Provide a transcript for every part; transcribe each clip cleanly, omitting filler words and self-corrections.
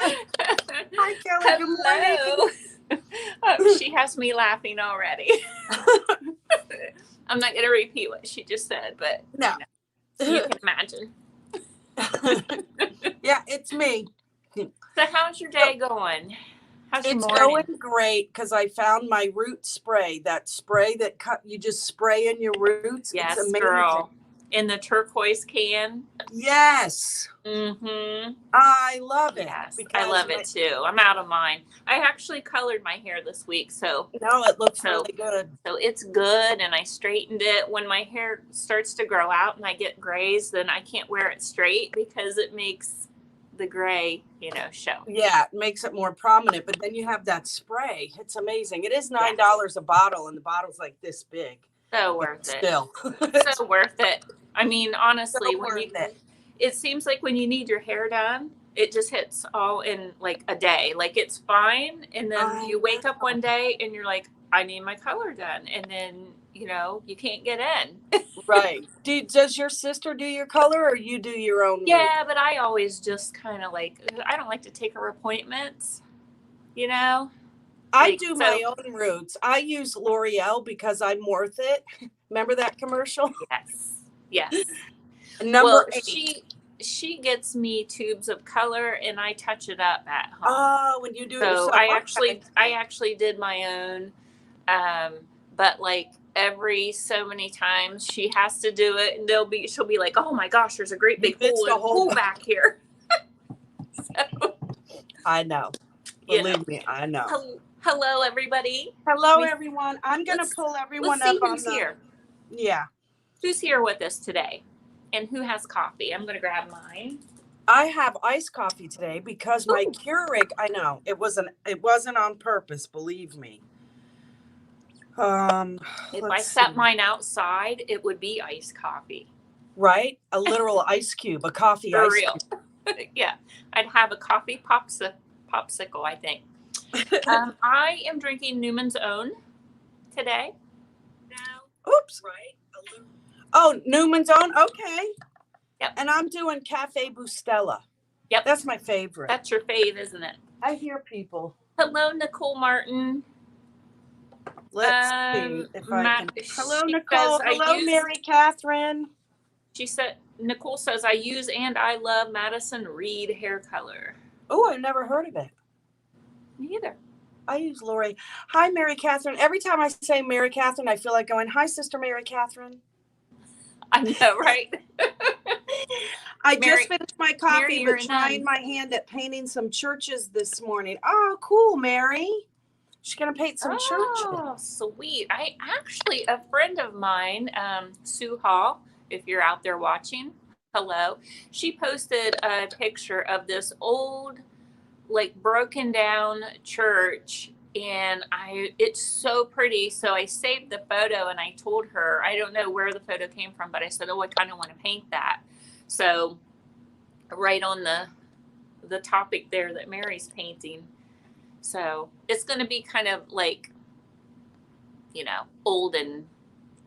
Hi, Kelly. Good morning. Hello. Oh, she has me laughing already. I'm not going to repeat what she just said, but No. you can imagine. Yeah, it's me. So how's your day going? How's your It's morning? going great because I found my root spray. That spray that you just spray in your roots. Yes, it's amazing. girl. In the turquoise can. Yes. Mm-hmm. I love it. Yes, I love it too. I'm out of mine. I actually colored my hair this week, so no, it looks really good. So it's good, and I straightened it. When my hair starts to grow out and I get grays, then I can't wear it straight because it makes the gray, show. Yeah, it makes it more prominent. But then you have that spray. It's amazing. It is $9 a bottle, and the bottle's like this big. So worth it. Still, so worth it. I mean, honestly, so it seems like when you need your hair done, it just hits all in like a day. Like it's fine, and then you wake up one day and you're like, I need my color done, and then you can't get in. Right. Does your sister do your color, or you do your own? Yeah, but I always just kind of I don't like to take her appointments. I do my own roots. I use L'Oreal because I'm worth it. Remember that commercial? Yes. Number 8. She gets me tubes of color, and I touch it up at home. Oh, when you do it yourself. I actually did my own, but like every so many times she has to do it, and she'll be like, oh my gosh, there's a great big hole back here. So, I know. Believe me, I know. Hello, everybody. Hello, everyone. I'm going to pull everyone up on who's here. Yeah. Who's here with us today? And who has coffee? I'm going to grab mine. I have iced coffee today because my Keurig, I know, it wasn't on purpose, believe me. If I set mine outside, it would be iced coffee. Right? A literal ice cube, a coffee For ice real. Cube. Yeah. I'd have a coffee popsicle, I think. I am drinking Newman's Own today. Oops. Right. Oh, Newman's Own? Okay. Yep. And I'm doing Cafe Bustelo. Yep. That's my favorite. That's your fave, isn't it? I hear people. Hello, Nicole Martin. Let's see if I can. Hello, Nicole. Hello, Mary Catherine. Nicole says, I use and I love Madison Reed hair color. Oh, I've never heard of it. Me either. I use Lori. Hi, Mary Catherine. Every time I say Mary Catherine, I feel like going, hi, Sister Mary Catherine. I know, right? I just finished my coffee, but trying my hand at painting some churches this morning. Oh, cool, Mary. She's going to paint some churches. Oh, sweet. A friend of mine, Sue Hall, if you're out there watching, hello. She posted a picture of this old, like broken down church, and it's so pretty. So I saved the photo, and I told her, I don't know where the photo came from, but I said, I kind of want to paint that. So right on the topic there that Mary's painting. So it's going to be kind of like, old and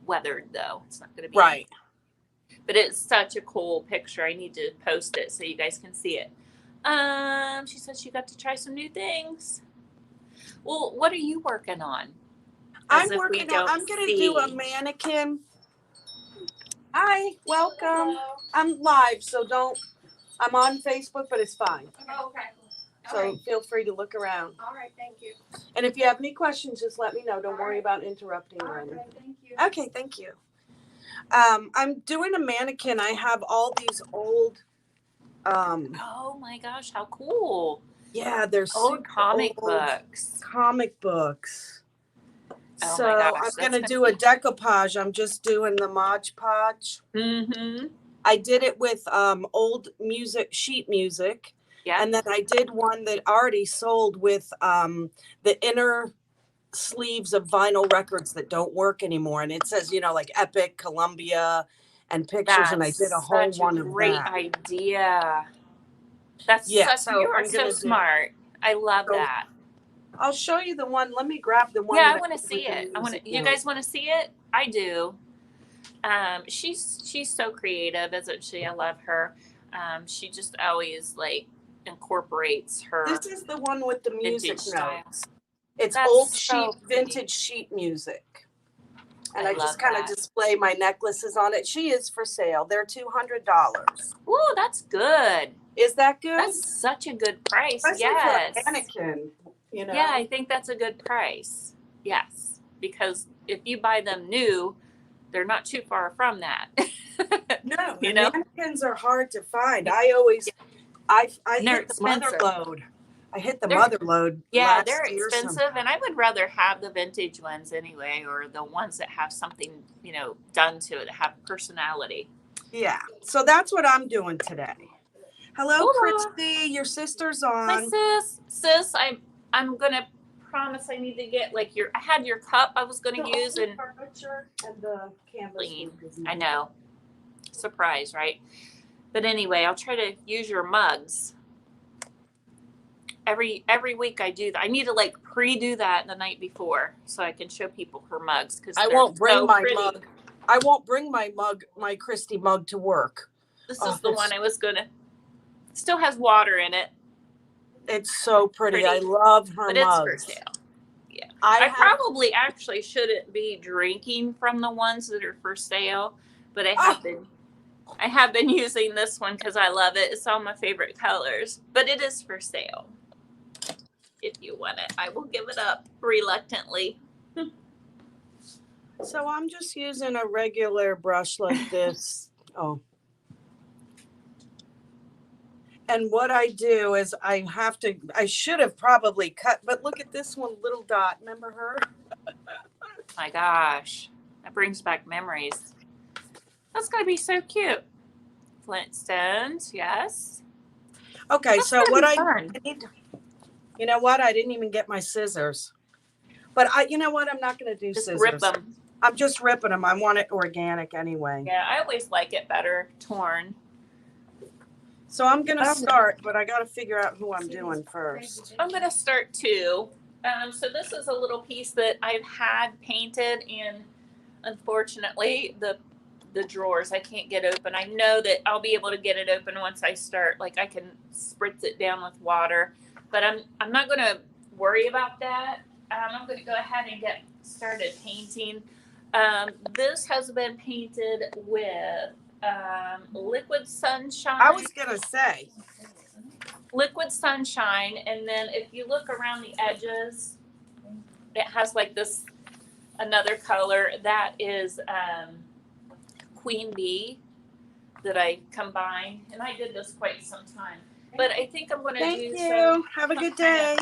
weathered, though. It's not going to be. Right. But it's such a cool picture. I need to post it so you guys can see it. She said she got to try some new things. Well, what are you working on? I'm going to do a mannequin. Hi, welcome. Hello. I'm live, so I'm on Facebook, but it's fine. Oh, okay. So feel free to look around. All right, thank you. And if you have any questions, just let me know. Don't worry about interrupting or anything. Thank you. Okay, thank you. I'm doing a mannequin. I have all these old. Oh my gosh, how cool! Yeah, there's old comic books. Comic books. Oh so my gosh, I'm gonna do a decoupage. I'm just doing the Mod Podge. Mm-hmm. I did it with old sheet music. Yeah. And then I did one that already sold with the inner sleeves of vinyl records that don't work anymore. And it says, like Epic, Columbia, and pictures. And I did a whole one of that. Great idea. You are so smart. I love that. I'll show you the one. Let me grab the one. Yeah, I want to see it. You guys want to see it? I do. She's so creative, isn't she? I love her. She just always incorporates her This is the one with the music vintage style. notes. It's That's old so sheet, pretty. vintage sheet music. And I I just love kind of that. display my necklaces on it. She is for sale. They're $200. Ooh, that's good. Is that good? That's such a good price. Especially Yes. for a mannequin, you know? Yeah, I think that's a good price. Yes. Because if you buy them new, they're not too far from that. No, You and know? mannequins are hard to find. I always, I And they're hit the mother expensive. load. I hit the They're- mother load. Yeah, last they're year expensive, and I would rather have the vintage ones anyway, or the ones that have something, you know, done to it, that have personality. Yeah, so that's what I'm doing today. Hello, Hola. Christy. Your sister's My on. sis, I'm gonna promise I need to get like I had your cup I was gonna use and furniture and the canvas. clean. I know. Surprise, right? But anyway, I'll try to use your mugs. Every week I do that. I need to like pre-do that the night before so I can show people her mugs because I won't bring my pretty. mug. I won't bring my mug, my Christy mug, to work. This is the one I was gonna. Still has water in it. It's so pretty. I love her but mugs. It's for sale. Yeah, I probably actually shouldn't be drinking from the ones that are for sale, but I have been using this one because I love it. It's all my favorite colors, but it is for sale. If you want it, I will give it up reluctantly. So I'm just using a regular brush like this. Oh. And what I do is I should have probably cut, but look at this one, little dot. Remember her? My gosh, that brings back memories. That's going to be so cute. Flintstones, yes. Okay, That's so what I need, you know what? I didn't even get my scissors. But you know what? I'm not going to do just scissors. rip them. I'm just ripping them. I want it organic anyway. Yeah, I always like it better torn. So I'm going to start, but I got to figure out who I'm doing first. I'm going to start too. So this is a little piece that I've had painted, and unfortunately the drawers I can't get open. I know that I'll be able to get it open once I start. Like I can spritz it down with water, but I'm not going to worry about that. I'm going to go ahead and get started painting. This has been painted with liquid sunshine. I was going to say liquid sunshine, and then if you look around the edges, it has like this another color that is Queen Bee that I combined, and I did this quite some time. But I think I'm going to do some. Have a good day.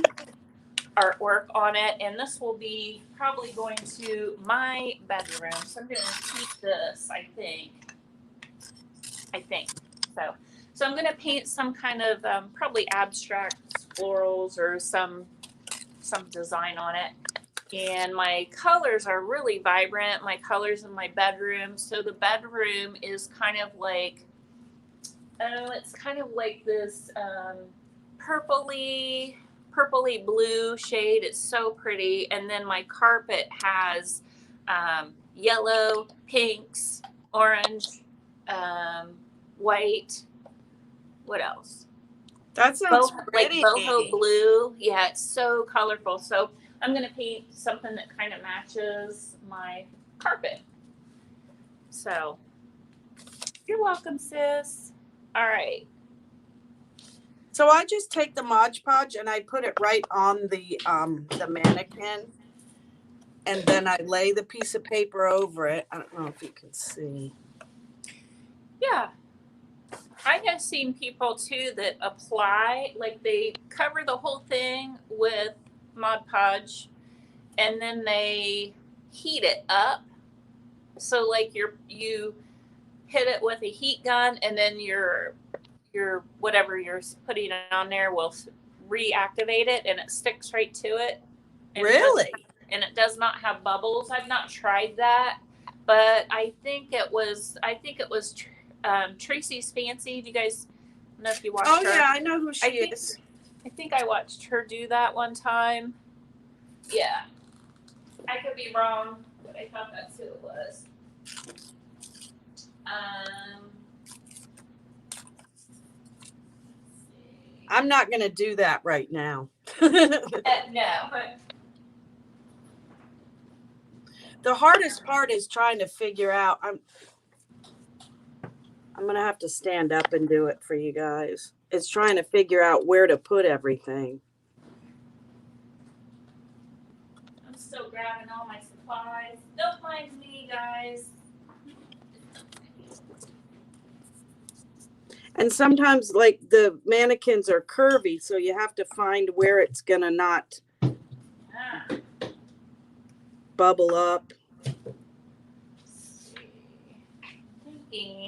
Artwork on it, and this will be probably going to my bedroom. So I'm going to keep this. I think so. So I'm going to paint some kind of probably abstract florals or some design on it. And my colors are really vibrant. My colors in my bedroom. So the bedroom is kind of like, it's kind of like this purpley blue shade. It's so pretty. And then my carpet has yellow, pinks, orange, white. What else? That sounds pretty. Like boho blue. Yeah, it's so colorful. So I'm going to paint something that kind of matches my carpet. So you're welcome, sis. All right. So I just take the Mod Podge and I put it right on the mannequin, and then I lay the piece of paper over it. I don't know if you can see. Yeah. I have seen people too that apply, like they cover the whole thing with Mod Podge, and then they heat it up. So like you hit it with a heat gun, and then your whatever you're putting on there will reactivate it, and it sticks right to it. And Really? It does not have bubbles. I've not tried that, but I think it was Tracy's Fancy. Do you guys know if you watched her? Oh yeah, I know who she is. I think I watched her do that one time. Yeah. I could be wrong, but I thought that's who it was. I'm not going to do that right now. No. The hardest part is trying to figure out. I'm going to have to stand up and do it for you guys. It's trying to figure out where to put everything. I'm still grabbing all my supplies. Don't mind me, guys. And sometimes, like, the mannequins are curvy, so you have to find where it's going to not bubble up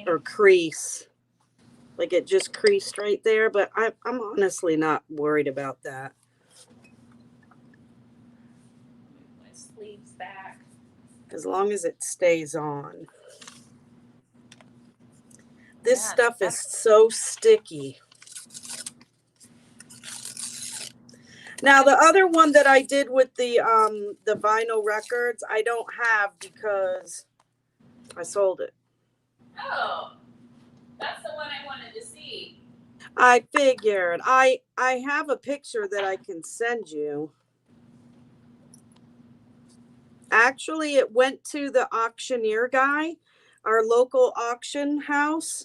or crease. Like, it just creased right there, but I'm honestly not worried about that. My sleeves back. As long as it stays on. This stuff is so sticky. Now, the other one that I did with the vinyl records, I don't have because I sold it. Oh, that's the one I wanted to see. I figured. I have a picture that I can send you. Actually, it went to the auctioneer guy, our local auction house,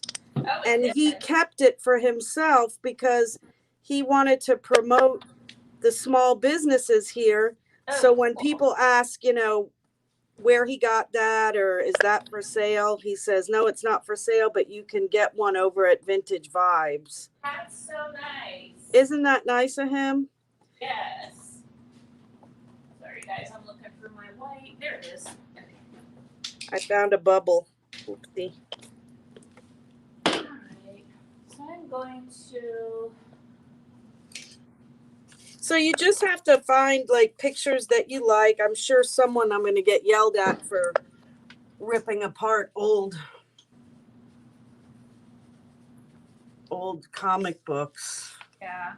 and he kept it for himself because he wanted to promote the small businesses here. So when people ask, you know, where he got that or is that for sale, he says, no, it's not for sale, but you can get one over at Vintage Vibes. That's so nice. Isn't that nice of him? Yes. Sorry, guys, I'm looking for my white. There it is. I found a bubble. Oopsie. All right. So I'm going to... So you just have to find like pictures that you like. I'm sure I'm going to get yelled at for ripping apart old comic books. Yeah.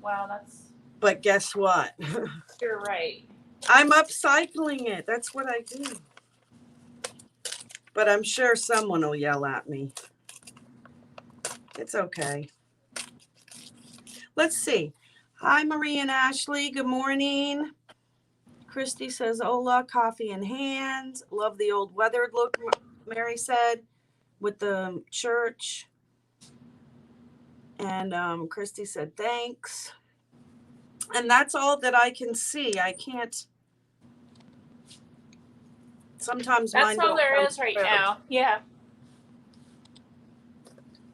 Wow, that's... But guess what? You're right. I'm upcycling it. That's what I do. But I'm sure someone will yell at me. It's okay. Let's see. Hi, Marie and Ashley. Good morning. Christy says, hola, coffee in hands. Love the old weathered look, Mary said, with the church. And Christy said, thanks. And that's all that I can see. I can't. Sometimes that's mine all there is right now. Yeah.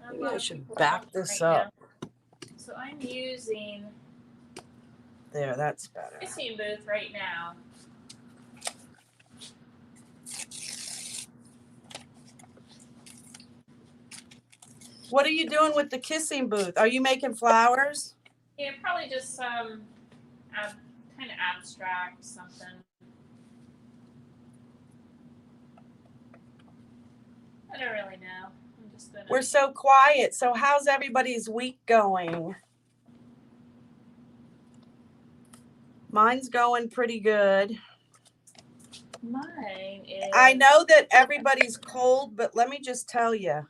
Maybe I should back this up. Now. So I'm using... There, that's better. Kissing booth right now. What are you doing with the kissing booth? Are you making flowers? Yeah, probably just some kind of abstract something. I don't really know. I'm just gonna... We're so quiet. So how's everybody's week going? Mine's going pretty good. Mine is... I know that everybody's cold, but let me just tell you.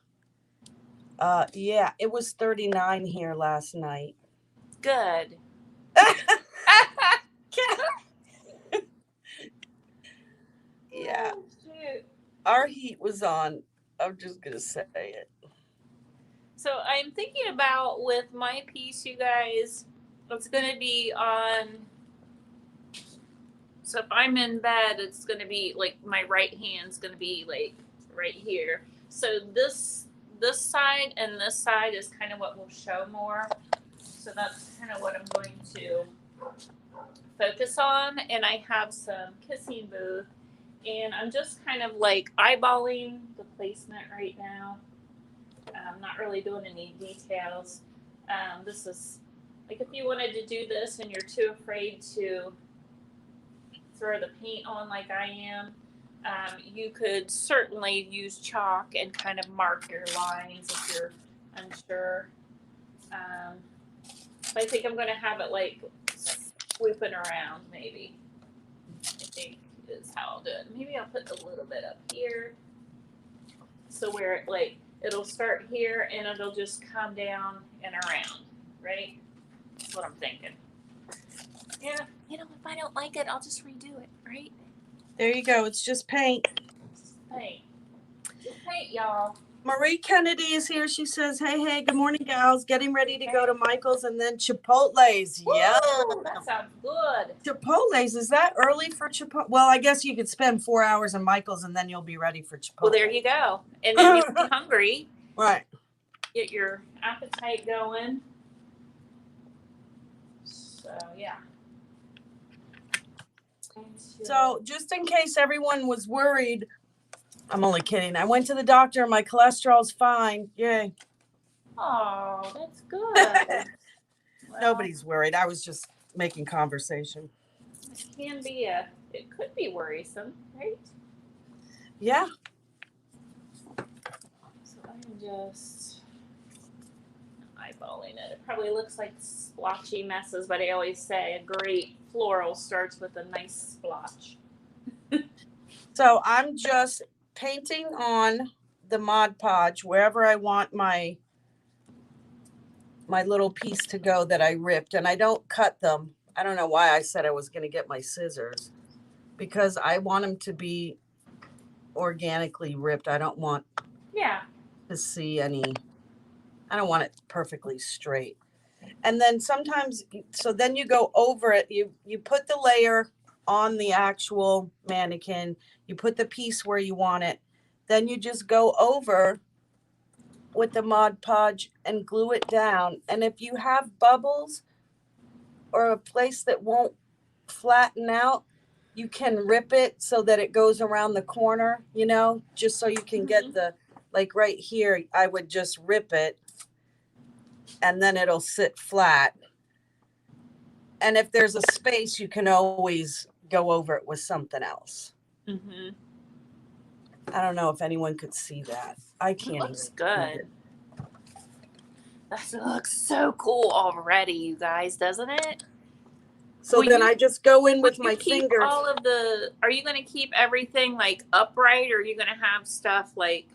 Yeah, it was 39 here last night. Good. Yeah. Oh, shoot. Our heat was on. I'm just going to say it. So I'm thinking about with my piece, you guys, it's going to be on... So if I'm in bed, it's going to be like my right hand's going to be like right here. So this side and this side is kind of what will show more. So that's kind of what I'm going to focus on. And I have some kissing booth, and I'm just kind of like eyeballing the placement right now. I'm not really doing any details. This is like if you wanted to do this and you're too afraid to throw the paint on like I am, you could certainly use chalk and kind of mark your lines if you're unsure. But I think I'm going to have it like swooping around maybe. I think is how I'll do it. Maybe I'll put a little bit up here. So where it like, it'll start here and it'll just come down and around, right? That's what I'm thinking. Yeah. You know, if I don't like it, I'll just redo it, right? There you go. It's just paint. Paint. Just paint, y'all. Marie Kennedy is here. She says, hey, good morning, gals. Getting ready to go to Michael's and then Chipotle's. Yeah. That sounds good. Chipotle's, is that early for Chipotle? Well, I guess you could spend 4 hours in Michael's and then you'll be ready for Chipotle. Well, there you go. And then you'll be hungry. Right. Get your appetite going. So, yeah. So just in case everyone was worried, I'm only kidding. I went to the doctor. My cholesterol's fine. Yay. Oh, that's good. Well, Nobody's worried. I was just making conversation. It could be worrisome, right? Yeah. So I'm just eyeballing it. It probably looks like splotchy messes, but I always say a great floral starts with a nice splotch. So I'm just painting on the Mod Podge wherever I want my little piece to go that I ripped, and I don't cut them. I don't know why I said I was going to get my scissors, because I want them to be organically ripped. I don't want to see any, I don't want it perfectly straight. And then sometimes, so then you go over it, you put the layer on the actual mannequin, you put the piece where you want it, then you just go over with the Mod Podge and glue it down. And if you have bubbles or a place that won't flatten out, you can rip it so that it goes around the corner, you know, just so you can get the, like right here, I would just rip it and then it'll sit flat. And if there's a space, you can always go over it with something else. Mm-hmm. I don't know if anyone could see that. I can't. It looks good. That looks so cool already, you guys, doesn't it? So then I just go in with my fingers. All of the, are you going to keep everything like upright, or are you going to have stuff like?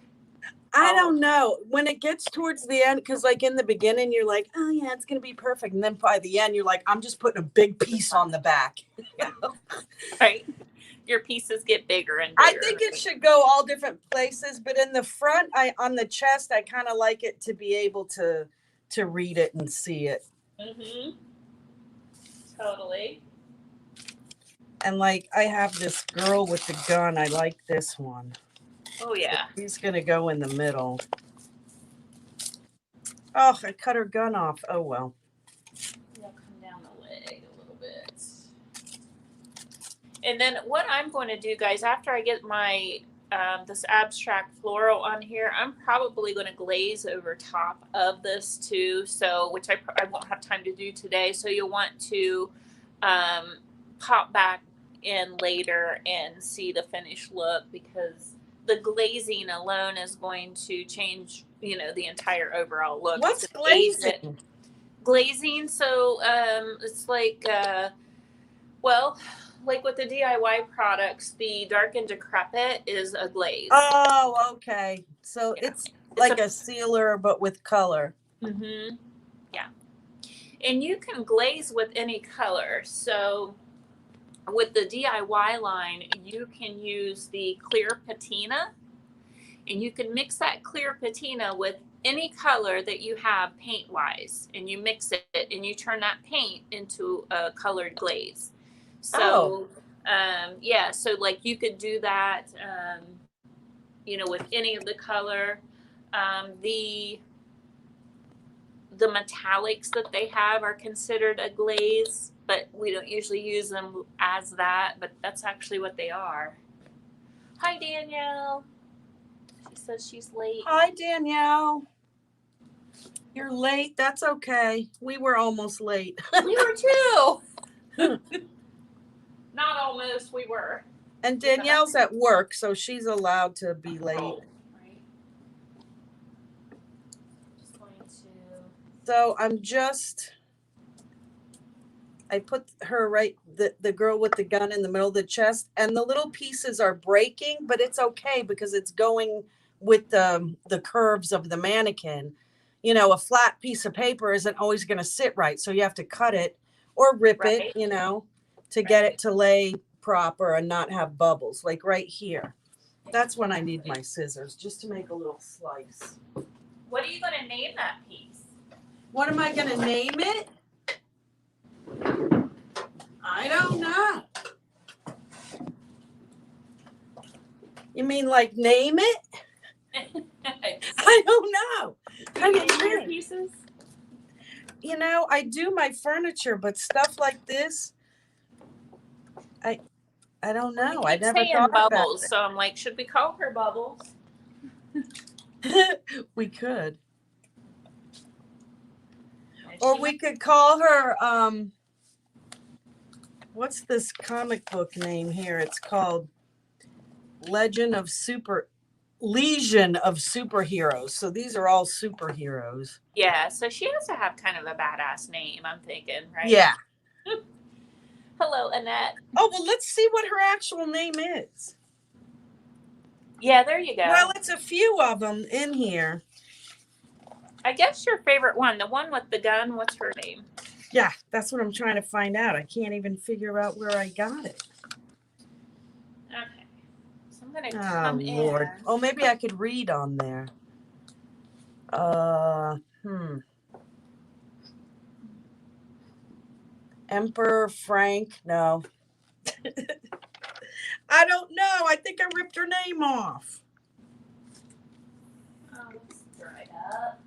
I don't know. When it gets towards the end, because like in the beginning, you're like, oh yeah, it's going to be perfect. And then by the end, you're like, I'm just putting a big piece on the back. Right. Your pieces get bigger and bigger. I think it should go all different places, but in the front, on the chest, I kind of like it to be able to read it and see it. Mm-hmm. Totally. And like, I have this girl with the gun. I like this one. Oh yeah. He's going to go in the middle. Oh, I cut her gun off. Oh, well. It'll come down the leg a little bit. And then what I'm going to do, guys, after I get my this abstract floral on here, I'm probably going to glaze over top of this too. So, which I won't have time to do today. So you'll want to pop back in later and see the finished look, because the glazing alone is going to change, you know, the entire overall look. What's glazing? Glazing. So it's like, well, like with the DIY products, the Dark and Decrepit is a glaze. Oh, okay. So Yeah. it's like a sealer, but with color. Mm-hmm. Yeah. And you can glaze with any color. So with the DIY line, you can use the clear patina, and you can mix that clear patina with any color that you have paint wise, and you mix it and you turn that paint into a colored glaze. So, yeah, so like you could do that, you know, with any of the color. The metallics that they have are considered a glaze, but we don't usually use them as that, but that's actually what they are. Hi, Danielle. She says she's late. Hi, Danielle. You're late. That's okay. We were almost late. We were too. Not almost, we were. And Danielle's at work, so she's allowed to be late. Right. Just going to. So I put her right, the girl with the gun in the middle of the chest, and the little pieces are breaking, but it's okay because it's going with the curves of the mannequin. a flat piece of paper isn't always going to sit right. So you have to cut it or rip it, to get it to lay proper and not have bubbles, like right here. That's when I need my scissors, just to make a little slice. What are you going to name that piece? What am I going to name it? I don't know. You mean like name it? I don't know. Your pieces? I do my furniture, but stuff like this, I don't know. I never thought Bubbles, about it. so I'm like, should we call her Bubbles? We could. Or we could call her, what's this comic book name here? It's called Legion of Superheroes. So these are all superheroes. Yeah, so she has to have kind of a badass name, I'm thinking, right? Yeah. Hello, Annette. Oh, well, let's see what her actual name is. Yeah, there you go. Well, it's a few of them in here. I guess your favorite one, the one with the gun, what's her name? Yeah, that's what I'm trying to find out. I can't even figure out where I got it. Okay. So I'm going to come in. Lord. Oh, maybe I could read on there. Emperor Frank. No. I don't know. I think I ripped her name off. Let's dry it up.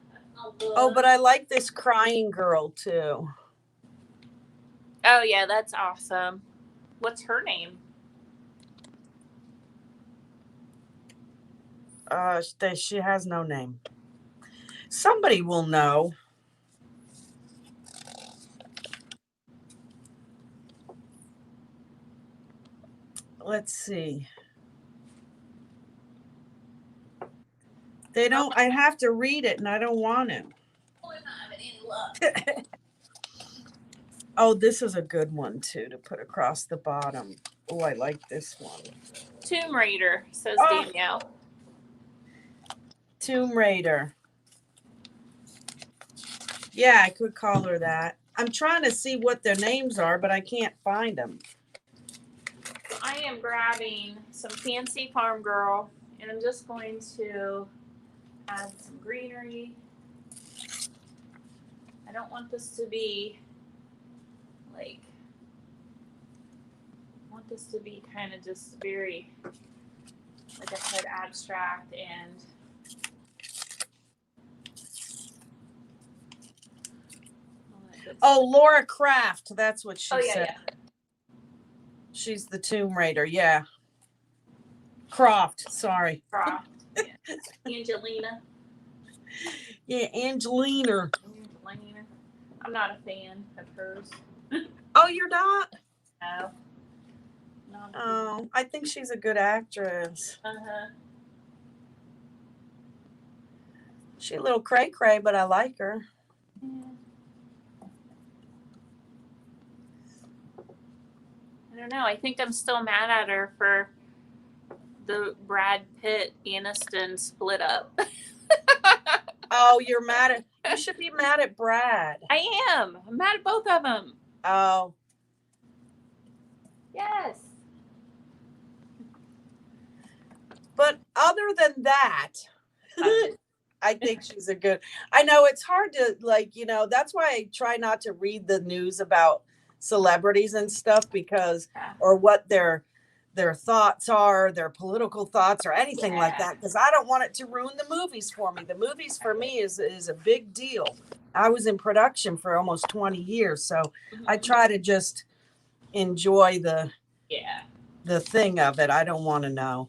Oh, but I like this crying girl too. Oh, yeah, that's awesome. What's her name? She has no name. Somebody will know. Let's see. They don't. I have to read it, and I don't want to. We're not having any luck. Oh, this is a good one too to put across the bottom. Oh, I like this one. Tomb Raider, says Danielle. Tomb Raider. Yeah, I could call her that. I'm trying to see what their names are, but I can't find them. I am grabbing some Fancy Farm Girl, and I'm just going to add some greenery. I don't want this to be like, I want this to be kind of just very, like I said, abstract and Laura Croft. That's what she said. Yeah. She's the Tomb Raider. Yeah. Croft. Sorry. Croft. Yeah. Angelina. Yeah, Angelina. I'm not a fan of hers. Oh, you're not? No. Oh, I think she's a good actress. She's a little cray-cray, but I like her. Yeah. I don't know. I think I'm still mad at her for the Brad Pitt Aniston split up. Oh, you're mad at... You should be mad at Brad. I am. I'm mad at both of them. Oh. Yes. But other than that, I think she's a good... I know it's hard to, that's why I try not to read the news about celebrities and stuff because, or what their thoughts are, their political thoughts or anything like that, because I don't want it to ruin the movies for me. The movies for me is a big deal. I was in production for almost 20 years, so I try to just enjoy the thing of it. I don't want to know.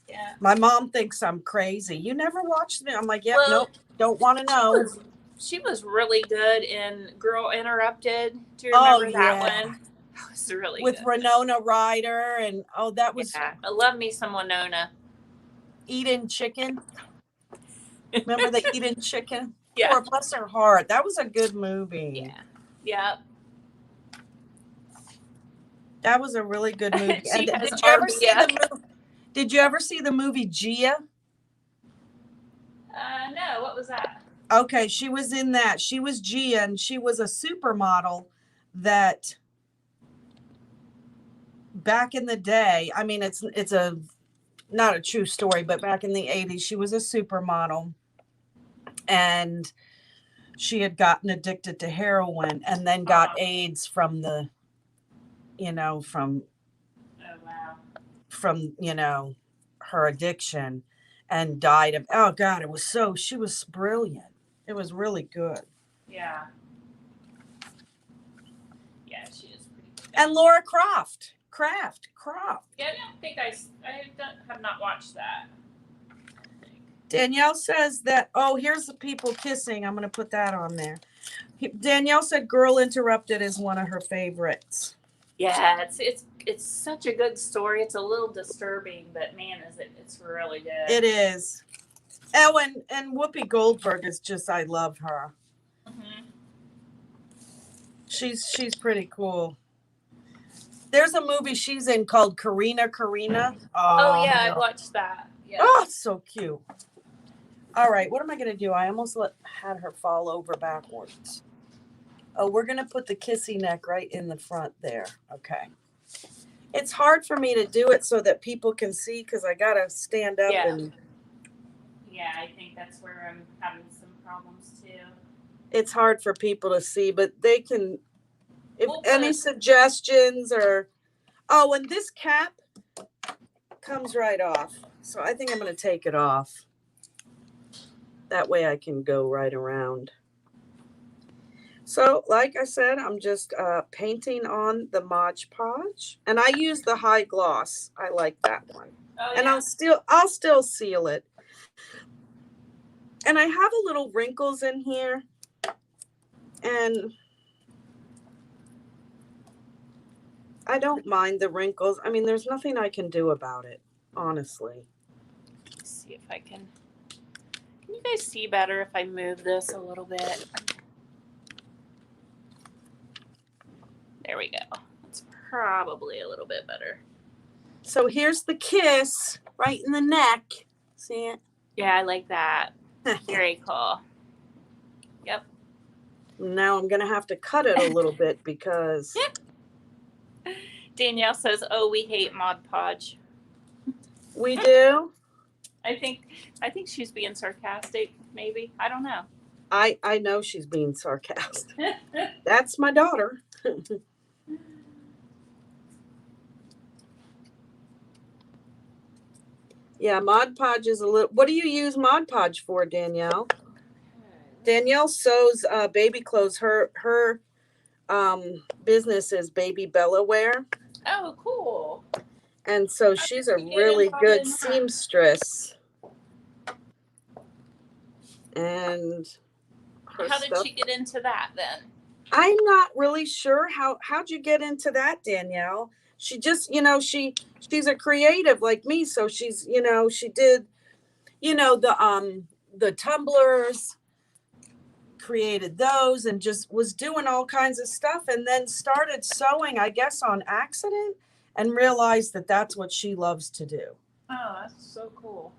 Yeah. My mom thinks I'm crazy. You never watched me? I'm like, nope, don't want to know. She was really good in Girl Interrupted. Do you remember that one? That was really with good. Winona Ryder and that was I love me some Winona. Eating Chicken. Remember the Eating Chicken? Yeah. Poor bless her heart. That was a good movie. Yeah. That was a really good movie. And did you ever see the movie Gia? No, what was that? Okay, she was in that. She was Gia, and she was a supermodel that back in the day, I mean, it's a not a true story, but back in the 80s, she was a supermodel, and she had gotten addicted to heroin and then got AIDS from the, you know, Oh wow. from, her addiction, and died of, oh God, she was brilliant. It was really good. Yeah. Yeah, she is pretty good. And Laura Croft. Yeah, I don't think have not watched that. Danielle says that, oh, here's the people kissing. I'm going to put that on there. Danielle said Girl Interrupted is one of her favorites. Yeah, it's such a good story. It's a little disturbing, but man, it's really good. It is. Oh, and Whoopi Goldberg is just, I love her. Mm-hmm. She's pretty cool. There's a movie she's in called Karina. Oh yeah, I watched that. Yeah. Oh, it's so cute. All right, what am I going to do? I almost had her fall over backwards. Oh, we're going to put the kissy neck right in the front there. Okay. It's hard for me to do it so that people can see because I got to stand up and... Yeah, I think that's where I'm having some problems too. It's hard for people to see, but they can... If any suggestions or... Oh, and this cap comes right off. So I think I'm going to take it off. That way I can go right around. So, like I said, I'm just painting on the Mod Podge, and I use the high gloss. I like that one. Oh, yeah. And I'll still seal it. And I have a little wrinkles in here, and I don't mind the wrinkles. I mean, there's nothing I can do about it, honestly. Let's see if I can. Can you guys see better if I move this a little bit? There we go. That's probably a little bit better. So here's the kiss right in the neck. See it? Yeah, I like that. Very cool. Yep. Now I'm going to have to cut it a little bit because... Danielle says, oh, we hate Mod Podge. We do? I think she's being sarcastic, maybe. I don't know. I know she's being sarcastic. That's my daughter. Yeah, Mod Podge is a little... What do you use Mod Podge for, Danielle? Danielle sews baby clothes. Her business is Baby Bella Wear. Oh, cool. And so she's a really good seamstress. And how did she get into that then? I'm not really sure. How'd you get into that, Danielle? She just, she's a creative like me. So she's, she did, the tumblers, created those, and just was doing all kinds of stuff, and then started sewing, I guess, on accident, and realized that that's what she loves to do. Oh, that's so cool.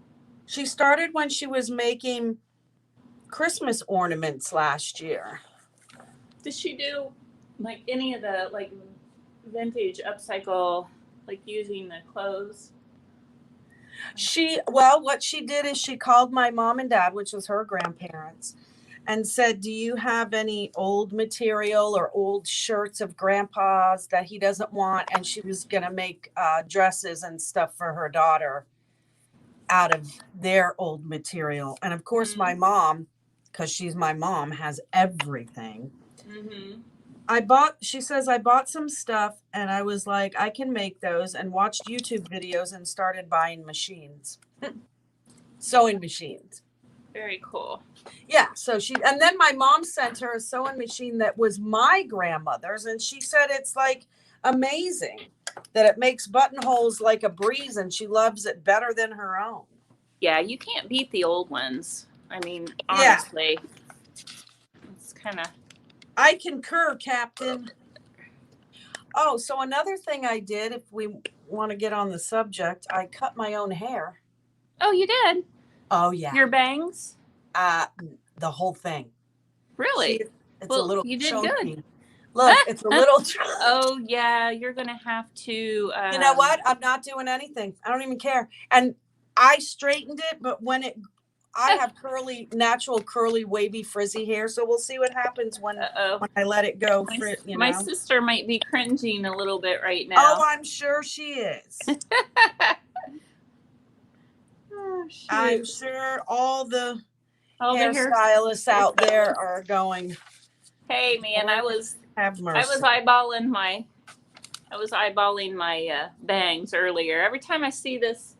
She started when she was making Christmas ornaments last year. Did she do like any of the like vintage upcycle, like using the clothes? What she did is she called my mom and dad, which was her grandparents, and said, do you have any old material or old shirts of grandpa's that he doesn't want? And she was going to make dresses and stuff for her daughter out of their old material. And of course, my mom, because she's my mom, has everything. Mm-hmm. She says, I bought some stuff, and I was like, I can make those, and watched YouTube videos and started buying machines, sewing machines. Very cool. Yeah. And then my mom sent her a sewing machine that was my grandmother's, and she said it's like amazing that it makes buttonholes like a breeze, and she loves it better than her own. Yeah, you can't beat the old ones. I mean, honestly, it's kind of... I concur, Captain. Oh, so another thing I did, if we want to get on the subject, I cut my own hair. Oh, you did? Oh, yeah. Your bangs? the whole thing. Really? It's a Well, little you did chunky. good. Look, it's a little. Oh yeah, you're gonna have to. You know what? I'm not doing anything. I don't even care. And I straightened it, but I have natural curly, wavy, frizzy hair. So we'll see what happens when I let it go. My sister might be cringing a little bit right now. Oh, I'm sure she is. Oh, I'm sure all the hairstylists out there are going. Hey man, have mercy. I was eyeballing my bangs earlier. Every time I see this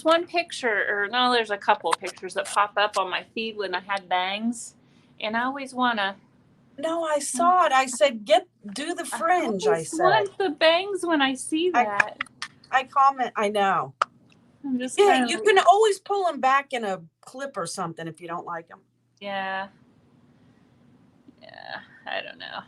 one picture, or no, there's a couple of pictures that pop up on my feed when I had bangs, and I always wanna. No, I saw it. I said, do the fringe. I said, want the bangs when I see that. I comment. I know. I'm just you can always pull them back in a clip or something if you don't like them. Yeah. Yeah, I don't know.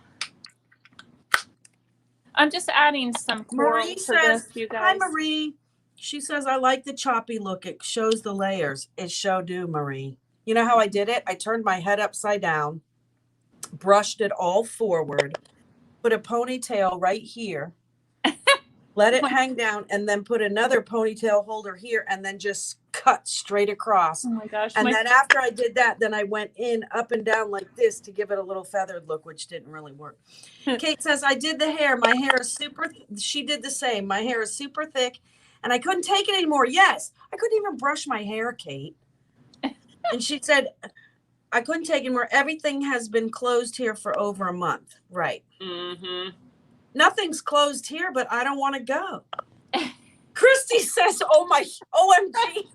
I'm just adding some coral to this, you guys. Hi, Marie. She says, I like the choppy look. It shows the layers. It sure do, Marie. You know how I did it? I turned my head upside down, brushed it all forward, put a ponytail right here, let it hang down, and then put another ponytail holder here, and then just cut straight across. Oh my gosh. And then after I did that, then I went in up and down like this to give it a little feathered look, which didn't really work. Kate says, I did the hair. My hair is super. She did the same. My hair is super thick and I couldn't take it anymore. Yes, I couldn't even brush my hair, Kate. And she said, I couldn't take it anymore. Everything has been closed here for over a month. Right. Mm-hmm. Nothing's closed here, but I don't want to go. Christy says, oh my, OMG.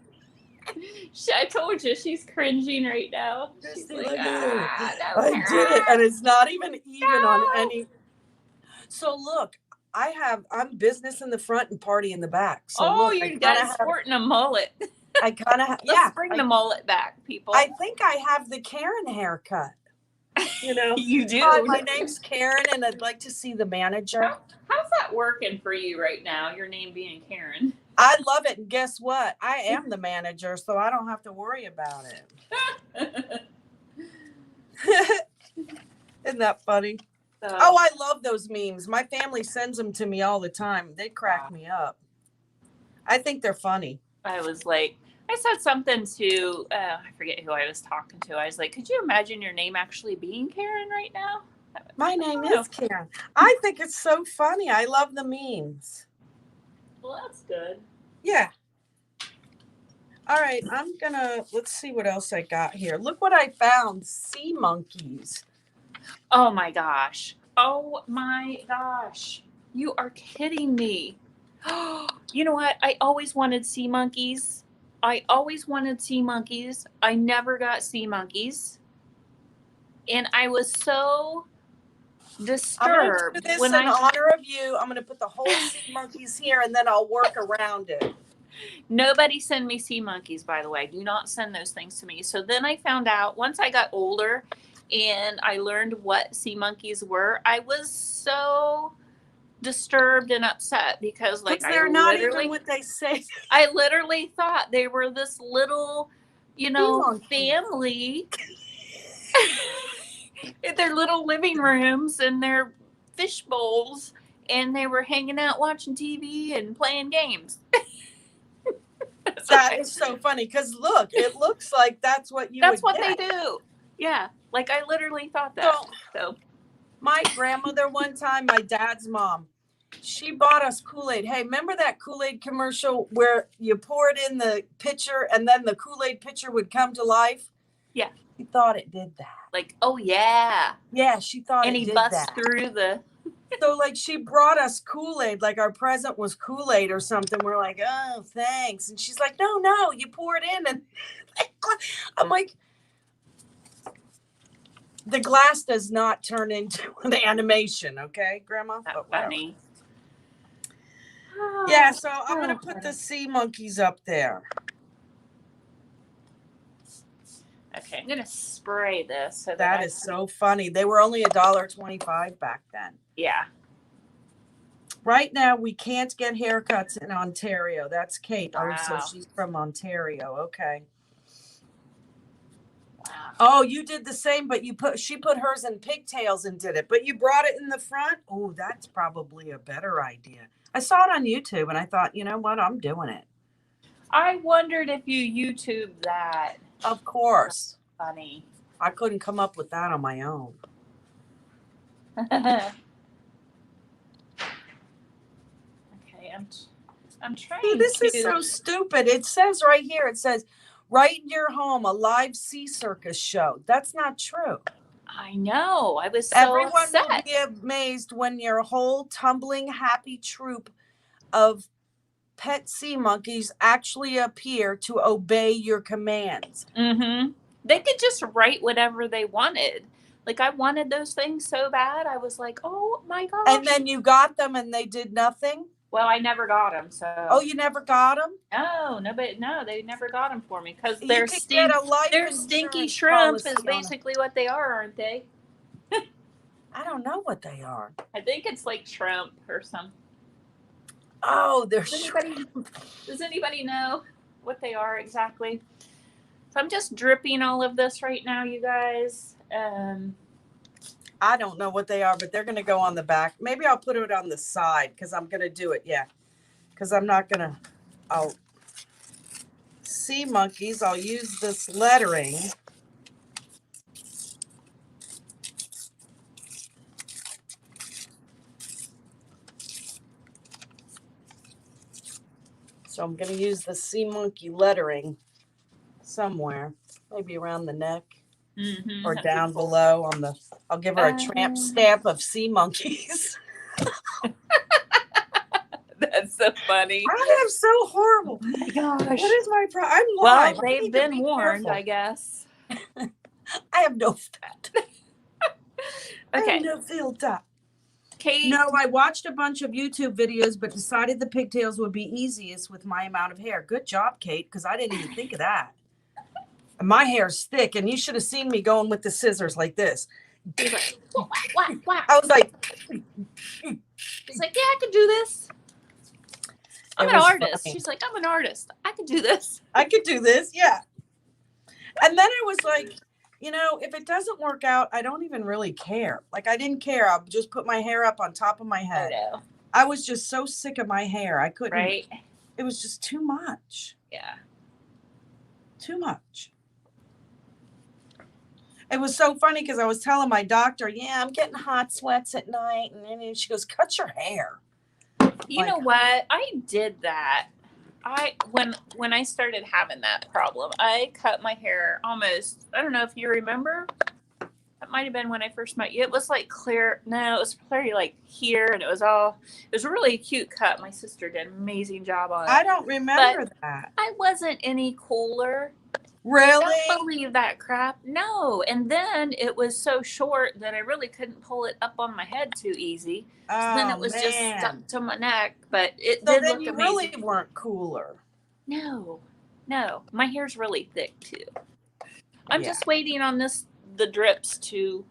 I told you she's cringing right now. She's like, I did it, and it's not even on any. So look, I'm business in the front and party in the back. So look, you guys sporting a mullet. I kind of Let's bring the mullet back, people. I think I have the Karen haircut. You know, you do. Hi, my name's Karen, and I'd like to see the manager. How's that working for you right now? Your name being Karen. I love it. And guess what? I am the manager, so I don't have to worry about it. Isn't that funny? Oh, I love those memes. My family sends them to me all the time. They crack me up. I think they're funny. I was like, I said something to, I forget who I was talking to. I was like, could you imagine your name actually being Karen right now? My name is Karen. I think it's so funny. I love the memes. Well, that's good. Yeah. All right. let's see what else I got here. Look what I found. Sea monkeys. Oh my gosh. Oh my gosh. You are kidding me. You know what? I always wanted sea monkeys. I never got sea monkeys. And I was so disturbed. I'm going to do this in honor of you. I'm going to put the whole sea monkeys here, and then I'll work around it. Nobody send me sea monkeys, by the way. Do not send those things to me. So then I found out, once I got older and I learned what sea monkeys were, I was so disturbed and upset because they're not even what they say. I literally thought they were this little, family in their little living rooms and their fish bowls, and they were hanging out watching TV and playing games. That is so funny because look, it looks like that's what they do. Yeah, like I literally thought that. So my grandmother one time, my dad's mom, she bought us Kool-Aid. Hey, remember that Kool-Aid commercial where you pour it in the pitcher and then the Kool-Aid pitcher would come to life? Yeah. She thought it did that. Like, oh yeah. Yeah, she thought it did that. And he busts through the... So like she brought us Kool-Aid, like our present was Kool-Aid or something. We're like, oh, thanks. And she's like, no, you pour it in. And I'm like, the glass does not turn into an animation, okay, Grandma? That's funny. Yeah, so I'm going to put the sea monkeys up there. Okay, I'm going to spray this. So that is so funny. They were only $1.25 back then. Yeah. Right now, we can't get haircuts in Ontario. That's Kate. Wow. Oh, so she's from Ontario. Okay. Wow. Oh, you did the same, but she put hers in pigtails and did it, but you brought it in the front. Oh, that's probably a better idea. I saw it on YouTube and I thought, you know what? I'm doing it. I wondered if you YouTube that. Of course. Funny. I couldn't come up with that on my own. Okay, I'm trying See, this to. is so stupid. It says right here, it says, right in your home, a live sea circus show. That's not true. I know. I was so Everyone upset. will be amazed when your whole tumbling, happy troop of pet sea monkeys actually appear to obey your commands. Mm-hmm. They could just write whatever they wanted. Like, I wanted those things so bad. I was like, oh my gosh. And then you got them and they did nothing? Well, I never got them. So. Oh, you never got them? No, they never got them for me because You their could get a life stinky insurance shrimp is policy on it. basically what they are, aren't they? I don't know what they are. I think it's like shrimp or something. Oh, they're Does anybody know what they are exactly? So I'm just dripping all of this right now, you guys. I don't know what they are, but they're going to go on the back. Maybe I'll put it on the side because I'm going to do it. Yeah. Because I'm not going to. Sea monkeys. I'll use this lettering. So I'm going to use the sea monkey lettering somewhere, maybe around the neck. Mm-hmm, or down below on the, I'll give her a tramp stamp of sea monkeys. That's so funny. I am so horrible. Oh my gosh. What is my problem? I'm live. Well, they've been warned, I guess. I have no fat. Okay. I have no filter. Kate. No, I watched a bunch of YouTube videos, but decided the pigtails would be easiest with my amount of hair. Good job, Kate, because I didn't even think of that. My hair's thick, and you should have seen me going with the scissors like this. Like, whack. I was like, It's like, yeah, I could do this. I'm an artist. Funny. She's like, I'm an artist. I could do this. I could do this, yeah. And then I was like, you know, if it doesn't work out, I don't even really care. Like, I didn't care. I'll just put my hair up on top of my head. I was just so sick of my hair. I couldn't. Right. It was just too much. Yeah. Too much. It was so funny because I was telling my doctor, yeah, I'm getting hot sweats at night. And then she goes, cut your hair. You know what? I did that. When I started having that problem, I cut my hair almost, I don't know if you remember. That might have been when I first met you. It was like clear. No, it was clear like here. And it was really a cute cut. My sister did an amazing job on it. I don't remember that. I wasn't any cooler. Really? I don't believe that crap. No. And then it was so short that I really couldn't pull it up on my head too easy. So then it was just stuck to my neck. But it did look amazing. So then you really weren't cooler. No. My hair's really thick too. I'm just waiting on the drips to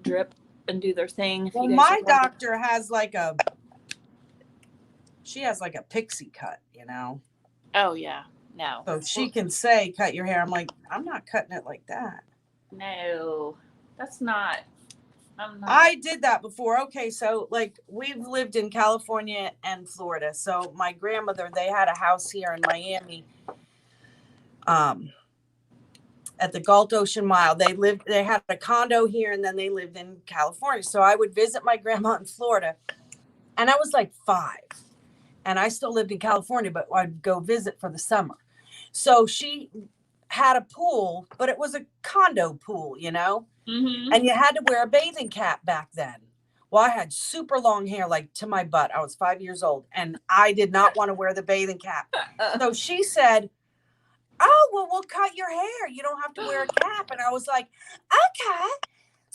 drip and do their thing. Well, my doctor has she has like a pixie cut, you know? Oh, yeah. No. So she can say, cut your hair. I'm like, I'm not cutting it like that. No, that's not. I'm not. I did that before. Okay, so like we've lived in California and Florida. So my grandmother, they had a house here in Miami at the Gulf Ocean Mile. They had a condo here and then they lived in California. So I would visit my grandma in Florida and I was like 5 and I still lived in California, but I'd go visit for the summer. So she had a pool, but it was a condo pool, you know, and you had to wear a bathing cap back then. Well, I had super long hair, like to my butt. I was 5 years old and I did not want to wear the bathing cap. So she said, oh, well, we'll cut your hair. You don't have to wear a cap. And I was like, okay.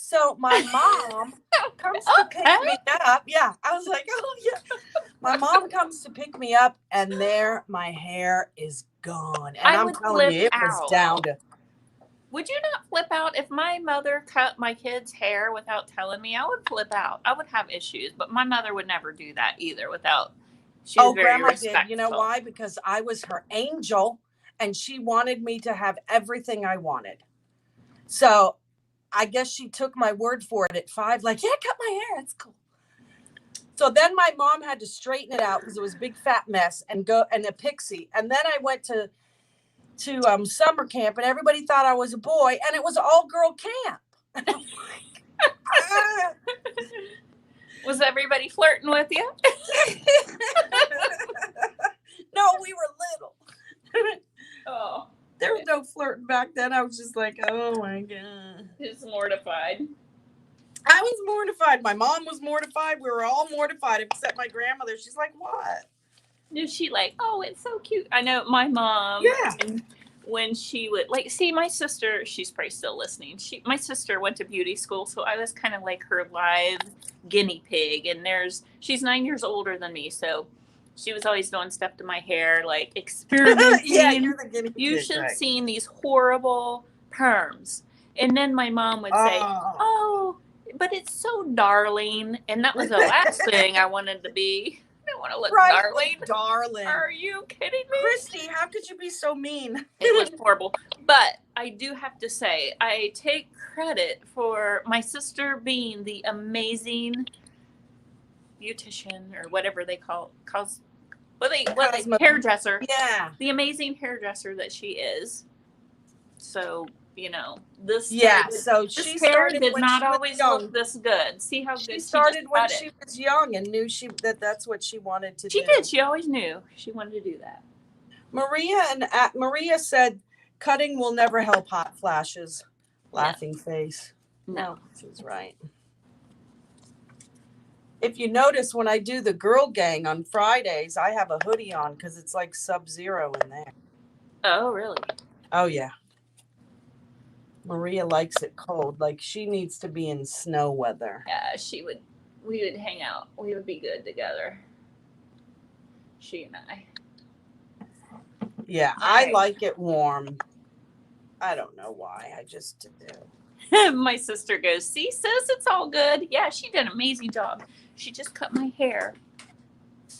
So my mom comes to pick me up. Yeah. I was like, oh, yeah. My mom comes to pick me up and there my hair is gone. And I'm telling you, it was down to. Would you not flip out? If my mother cut my kid's hair without telling me, I would flip out. I would have issues. But my mother would never do that either without. She was very Grandma respectful. did. You know why? Because I was her angel and she wanted me to have everything I wanted. So I guess she took my word for it at 5, like, yeah, cut my hair. It's cool. So then my mom had to straighten it out because it was a big fat mess and a pixie. And then I went to summer camp and everybody thought I was a boy and it was all girl camp. And I'm like, ah. Was everybody flirting with you? No, we were little. Oh. There was no flirting back then. I was just like, oh my God. Just mortified. I was mortified. My mom was mortified. We were all mortified except my grandmother. She's like, what? Is she like, oh, it's so cute? I know my mom. Yeah. And when she would see my sister, she's probably still listening. My sister went to beauty school, so I was kind of like her live guinea pig. And she's 9 years older than me, so she was always doing stuff to my hair, like experimenting. Yeah, you're the guinea pig. You should have seen these horrible perms. And then my mom would say, oh, but it's so darling. And that was the last thing I wanted to be. I don't want to look darling. Are you kidding me? Christy, how could you be so mean? It was horrible. But I do have to say, I take credit for my sister being the amazing beautician or whatever they hairdresser. Yeah. The amazing hairdresser that she is. So, this so she started did when not she was always young. look this good. See how she good started when she she was young and knew that's what she wanted to do. She did. She always knew she wanted to do that. Maria said cutting will never help hot flashes. Laughing face. No, she's right. If you notice, when I do the girl gang on Fridays, I have a hoodie on because it's like sub-zero in there. Oh, really? Oh, yeah. Maria likes it cold. Like, she needs to be in snow weather. Yeah, we would hang out. We would be good together. She and I. Yeah, I like it warm. I don't know why. I just do. My sister goes, see, sis, it's all good. Yeah, she did an amazing job. She just cut my hair.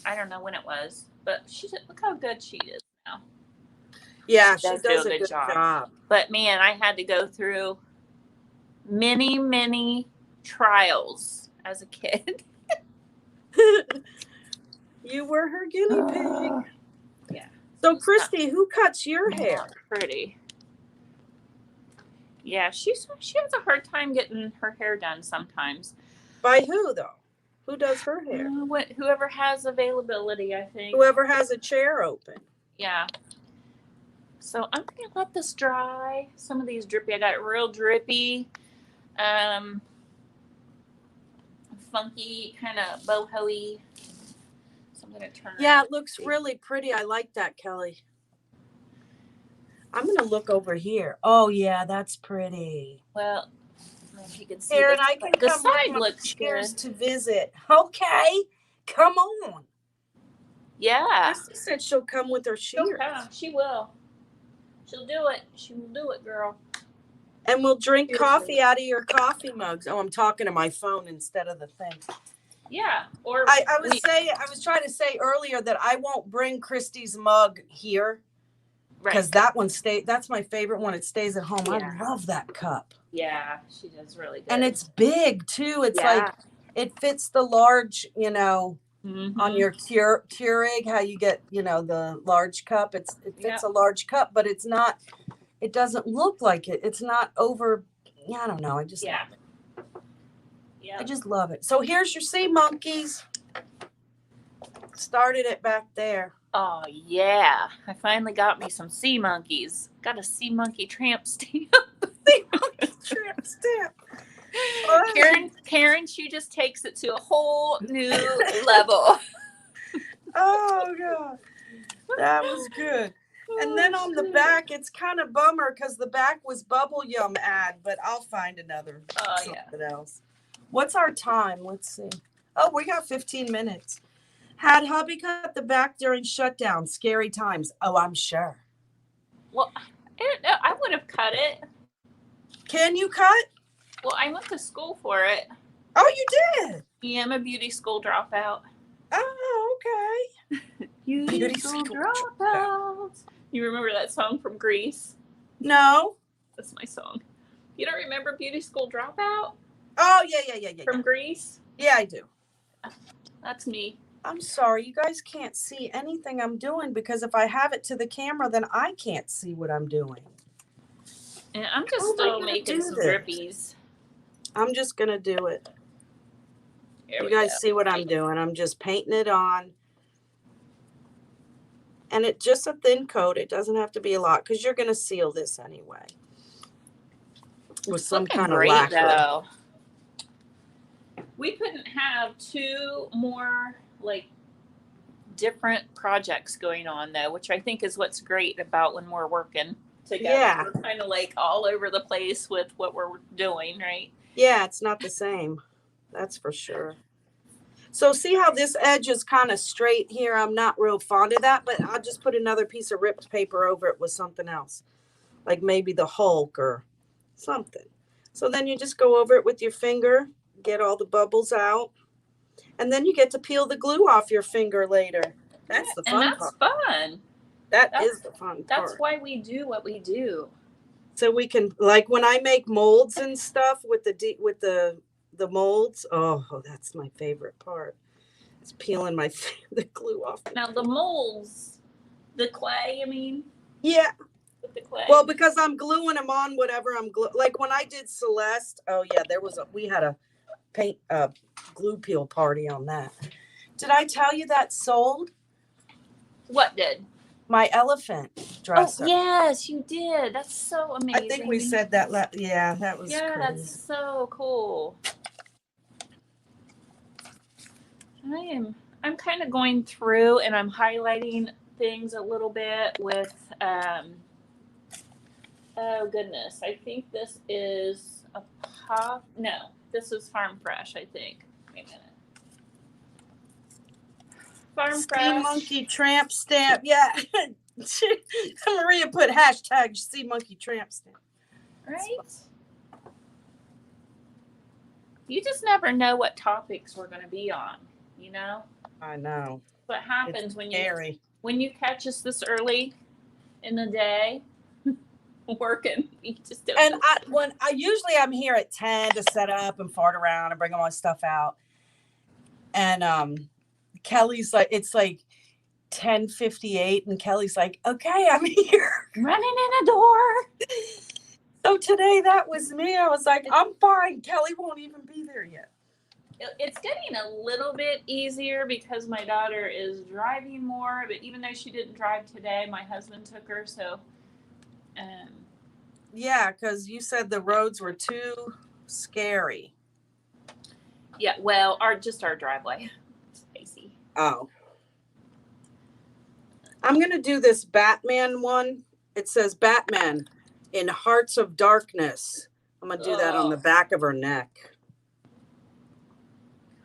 I don't know when it was, but look how good she is now. Yeah, she does a good job. But man, I had to go through many, many trials as a kid. You were her guinea pig. Yeah. So, Christy, who cuts your hair? Pretty. Yeah, she has a hard time getting her hair done sometimes. By who, though? Who does her hair? Whoever has availability, I think. Whoever has a chair open. Yeah. So I'm going to let this dry. Some of these drippy. I got it real drippy. Funky, kind of boho-y. So I'm going to turn it. Yeah, it looks really pretty. I like that, Kelly. I'm going to look over here. Oh, yeah, that's pretty. Well, if you can see Aaron, I can the come side with looks chairs good. to visit. Okay, come on. Yeah. Christy said she'll come with her shears. She will. She'll do it. She will do it, girl. And we'll drink coffee out of your coffee mugs. Oh, I'm talking to my phone instead of the thing. Yeah. Or I was trying to say earlier that I won't bring Christy's mug here. Because that one that's my favorite one. It stays at home. Yeah. I love that cup. Yeah, she does really good. And it's big too. It's like it fits the large, on your Keurig, how you get, the large cup. It fits a large cup, but it doesn't look like it. It's not over. I don't know. I just love it. Yeah. I just love it. So here's your sea monkeys. Started it back there. Oh, yeah. I finally got me some sea monkeys. Got a sea monkey tramp stamp. Sea monkey tramp stamp. Karen, she just takes it to a whole new level. Oh, God. That was good. And then on the back, it's kind of bummer because the back was Bubble Yum ad, but I'll find another something else. What's our time? Let's see. Oh, we got 15 minutes. Had hubby cut the back during shutdown. Scary times. Oh, I'm sure. Well, I would have cut it. Can you cut? Well, I went to school for it. Oh, you did? Yeah, I'm a beauty school dropout. Oh, okay. Beauty school dropout. You remember that song from Grease? No. That's my song. You don't remember Beauty School Dropout? Oh, yeah. From Greece? Yeah, I do. That's me. I'm sorry, you guys can't see anything I'm doing because if I have it to the camera, then I can't see what I'm doing. And I'm just still making some drippies. I'm just going to do it. Here you guys see what I'm doing. I'm just painting it on. And it's just a thin coat. It doesn't have to be a lot because you're going to seal this anyway. With some kind of lacquer. Though. We couldn't have two more like different projects going on though, which I think is what's great about when we're working together. Yeah. We're kind of like all over the place with what we're doing, right? Yeah, it's not the same. That's for sure. So see how this edge is kind of straight here? I'm not real fond of that, but I'll just put another piece of ripped paper over it with something else. Like maybe the Hulk or something. So then you just go over it with your finger, get all the bubbles out, and then you get to peel the glue off your finger later. That's the fun part. And that's fun. That is the fun part. That's why we do what we do. So we can, like when I make molds and stuff with the molds, oh, that's my favorite part. It's peeling the glue off. Now the molds, the clay, I mean. Yeah. With the clay. Well, because I'm gluing them on whatever I'm like when I did Celeste. Oh yeah, we had a paint glue peel party on that. Did I tell you that sold? What did? My elephant dresser. Oh, yes, you did. That's so amazing. I think we said that. Yeah, that was. Yeah, crazy. That's so cool. I'm kind of going through and I'm highlighting things a little bit with. Oh goodness, I think this is a pop. No, this is Farm Fresh. I think. Wait a minute. Farm Fresh. Sea Monkey Tramp Stamp. Yeah. Maria put hashtag Sea Monkey Tramp Stamp. Right? You just never know what topics we're going to be on, you know? I know. What happens when you catch us this early in the day working? You just don't. And usually I'm here at 10 to set up and fart around and bring all my stuff out. And Kelly's like, it's like 10:58 and Kelly's like, okay, I'm here. Running in a door. So today that was me. I was like, I'm fine. Kelly won't even be there yet. It's getting a little bit easier because my daughter is driving more, but even though she didn't drive today, my husband took her, so yeah, because you said the roads were too scary. Yeah, well, our driveway. Stacy. Oh. I'm going to do this Batman one. It says Batman in Hearts of Darkness. I'm going to do that on the back of her neck.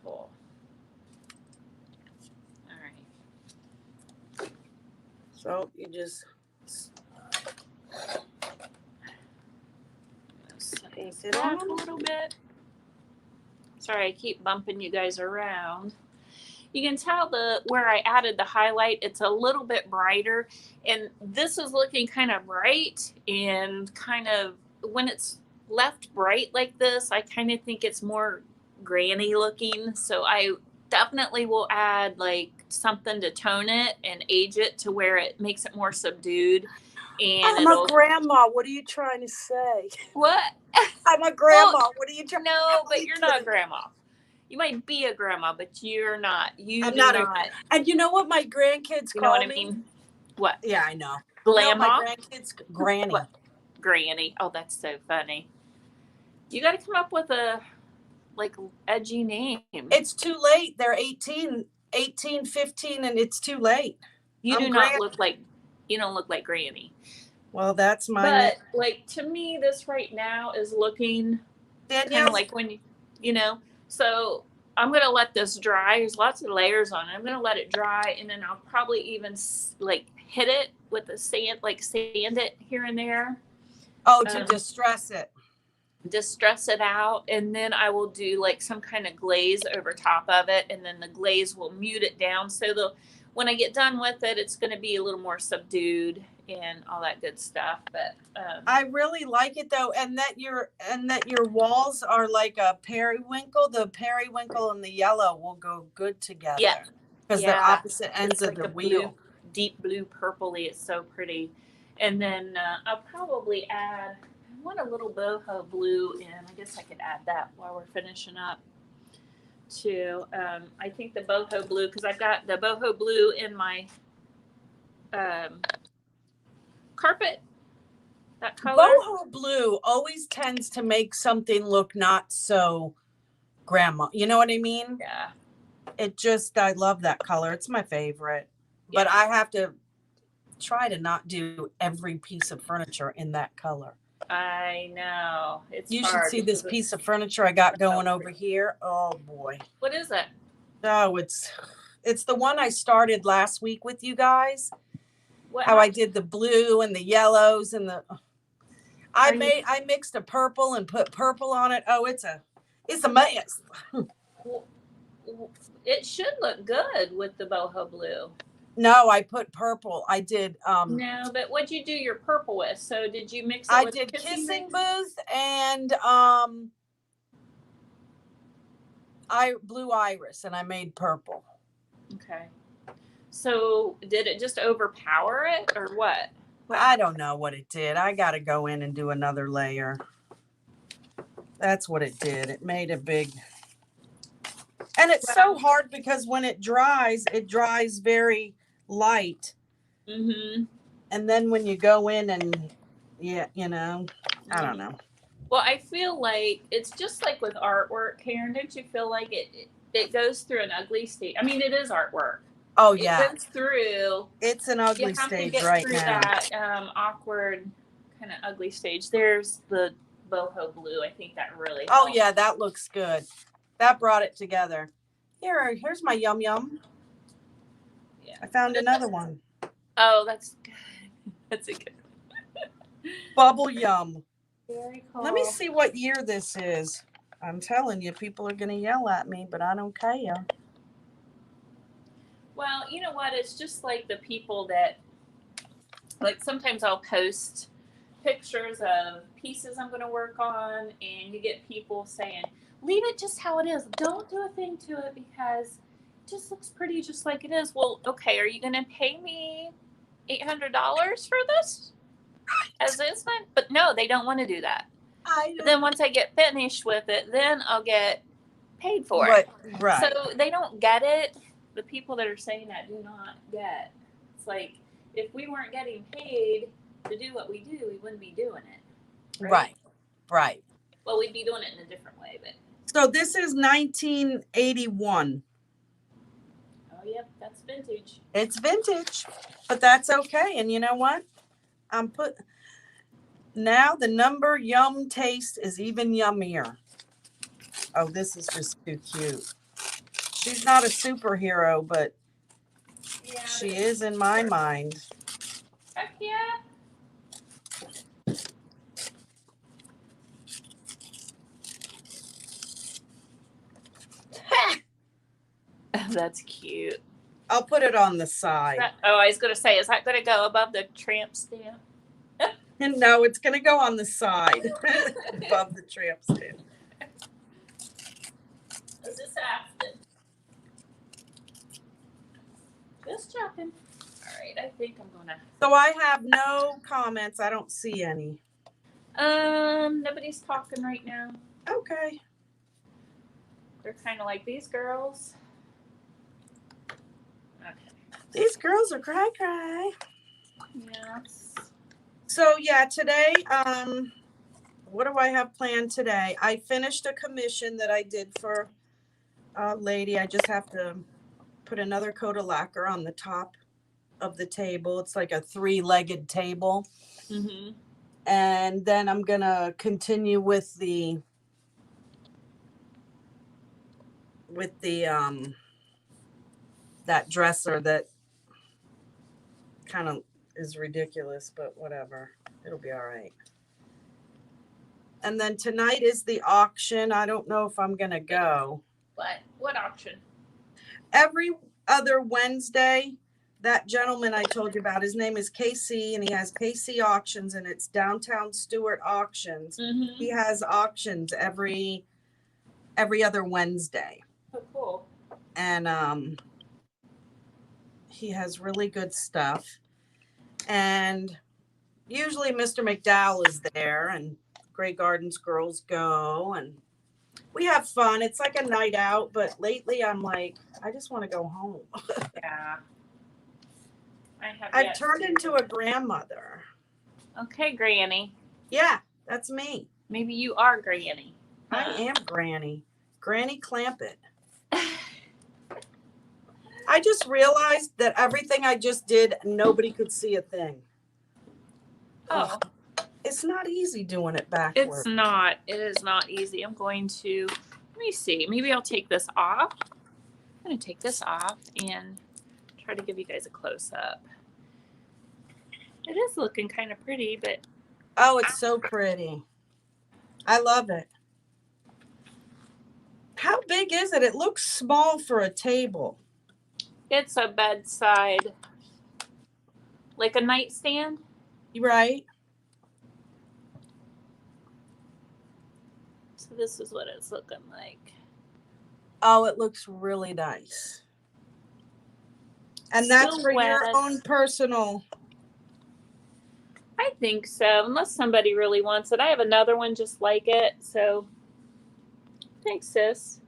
Cool. All right. So you just paint it on a little bit. Sorry, I keep bumping you guys around. You can tell where I added the highlight, it's a little bit brighter. And this is looking kind of bright, and kind of when it's left bright like this, I kind of think it's more granny looking. So I definitely will add like something to tone it and age it to where it makes it more subdued. And I'm a grandma. What are you trying to say? What? I'm a grandma. Well, what are you trying? No, but you're not a grandma. You might be a grandma, but you're not. I'm not. And you know what my grandkids call me? You know what I mean? What? Yeah, I know. Grandma? My grandkids, Granny. What? Granny. Oh, that's so funny. You got to come up with a edgy name. It's too late. They're 18, 15, and it's too late. You do not look like. You don't look like Granny. Well, that's my. But like to me, this right now is looking kind of like when you know. So I'm going to let this dry. There's lots of layers on it. I'm going to let it dry, and then I'll probably even like hit it with the sand, like sand it here and there. Oh, to distress it. Distress it out, and then I will do like some kind of glaze over top of it, and then the glaze will mute it down. So when I get done with it, it's going to be a little more subdued, and all that good stuff. But I really like it though, and that your walls are like a periwinkle. The periwinkle and the yellow will go good together. Yeah. Because they're opposite ends it's of like the a wheel. blue, deep blue purpley. It's so pretty. And then I'll probably add, I want a little boho blue in. I guess I could add that while we're finishing up too. I think the boho blue, because I've got the boho blue in my carpet. That color. Boho blue always tends to make something look not so grandma. You know what I mean? Yeah. It just, I love that color. It's my favorite. Yeah. But I have to try to not do every piece of furniture in that color. I know. You should see this piece of furniture I got going over here. Oh boy. What is it? Oh, it's the one I started last week with you guys. What How I did the blue and the yellows and the I mixed a purple and put purple on it. Oh, it's a mess. It should look good with the boho blue. No, I put purple. I did no, but what'd you do your purple with? So did you mix it I with did kissing booth and blue iris, and I made purple. Okay. So did it just overpower it or what? I don't know what it did. I got to go in and do another layer. That's what it did. It made a big, and it's so hard because when it dries very light. Mm-hmm. And then when you go in and I don't know. Well, I feel like it's just like with artwork, Karen. Don't you feel like it goes through an ugly stage? I mean, it is artwork. Oh yeah, it goes through. It's an ugly stage right now. That awkward kind of ugly stage. There's the boho blue. I think that really helps. Oh yeah, that looks good. That brought it together. Here's my yum yum. Yeah, I found another one. Oh, that's good. That's a good one. Bubble yum. Very cool. Let me see what year this is. I'm telling you, people are going to yell at me, but I don't care. Well, you know what? It's just like the people that, like, sometimes I'll post pictures of pieces I'm going to work on, and you get people saying, leave it just how it is. Don't do a thing to it because it just looks pretty just like it is. Well, okay, are you going to pay me $800 for this? As is, but no, they don't want to do that. But then once I get finished with it, then I'll get paid for it. Right. So they don't get it. The people that are saying that do not get. It's like if we weren't getting paid to do what we do, we wouldn't be doing it. Right. Well, we'd be doing it in a different way, but. So this is 1981. Oh, yep, that's vintage. It's vintage, but that's okay. And you know what? Now the number yum taste is even yummier. Oh, this is just too cute. She's not a superhero, but she is in my mind. Heck yeah. That's cute. I'll put it on the side. I was going to say, is that going to go above the tramp stamp? No, it's going to go on the side above the tramp stamp. Is this Afton? Just checking. All right, I think I'm going to. So I have no comments. I don't see any. Nobody's talking right now. Okay. They're kind of like these girls. Okay. These girls are cry. Yes. So yeah, today, what do I have planned today? I finished a commission that I did for a lady. I just have to put another coat of lacquer on the top of the table. It's like a 3-legged table. Mm-hmm. And then I'm going to continue with the that dresser that kind of is ridiculous, but whatever. It'll be all right. And then tonight is the auction. I don't know if I'm going to go. What auction? Every other Wednesday, that gentleman I told you about, his name is KC, and he has KC Auctions, and it's downtown Stewart Auctions. Mm-hmm. He has auctions every other Wednesday. Oh, cool. And he has really good stuff. And usually Mr. McDowell is there, and Grey Gardens girls go, and we have fun. It's like a night out, but lately I'm like, I just want to go home. Yeah. I've turned into a grandmother. Okay, Granny. Yeah, that's me. Maybe you are Granny. I am Granny. Granny Clampett. I just realized that everything I just did, nobody could see a thing. Oh. It's not easy doing it backwards. It's not. It is not easy. I'm going to, let me see. Maybe I'll take this off. I'm going to take this off and try to give you guys a close-up. It is looking kind of pretty, but... Oh, it's so pretty. I love it. How big is it? It looks small for a table. It's a bedside, like a nightstand. Right. So this is what it's looking like. Oh, it looks really nice. And that's for your own personal... I think so, unless somebody really wants it. I have another one just like it, so thanks, sis.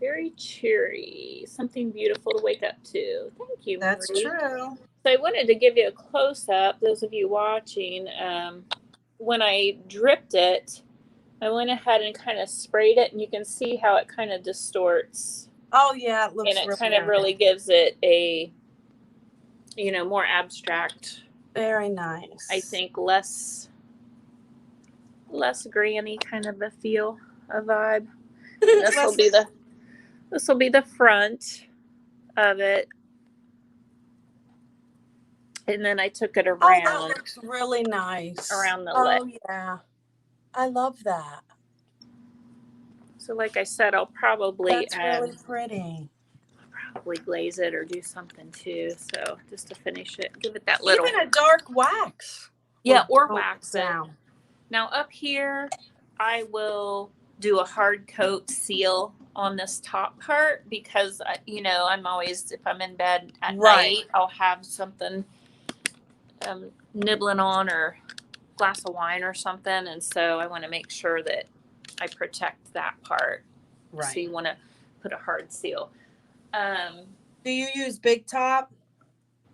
Very cheery. Something beautiful to wake up to. Thank you, Marie. That's true. So I wanted to give you a close-up, those of you watching. When I dripped it, I went ahead and kind of sprayed it, and you can see how it kind of distorts. Oh, yeah, it looks and it kind of really gives it a, you know, more abstract. Very nice. I think less granny kind of a feel, a vibe. This will be the front of it. And then I took it around. Oh, that looks really nice. Around the lip. Oh, yeah. I love that. So like I said, I'll probably That's really pretty. Probably glaze it or do something too. So just to finish it, give it that little. Even a dark wax. Yeah, or wax down. it. Now up here, I will do a hard coat seal on this top part because, you know, I'm always, if I'm in bed at night, I'll have something nibbling on or a glass of wine or something. And so I want to make sure that I protect that part. Right. So you want to put a hard seal. Do you use Big Top?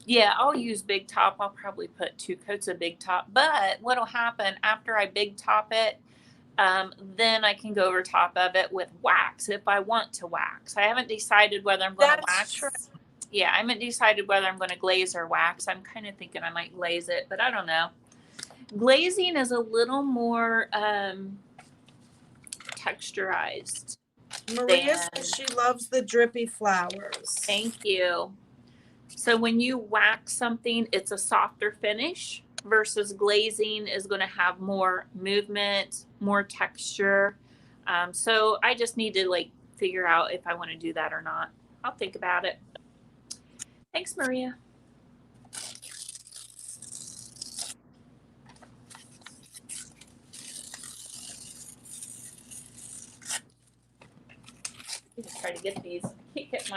Yeah, I'll use Big Top. I'll probably put 2 coats of Big Top. But what'll happen after I Big Top it, then I can go over top of it with wax if I want to wax. I haven't decided whether I'm going to wax. True. Yeah, I haven't decided whether I'm going to glaze or wax. I'm kind of thinking I might glaze it, but I don't know. Glazing is a little more texturized. Maria says she loves the drippy flowers. Thank you. So when you wax something, it's a softer finish versus glazing is going to have more movement, more texture. So I just need to like figure out if I want to do that or not. I'll think about it. Thanks, Maria. Just try to get these. Can't get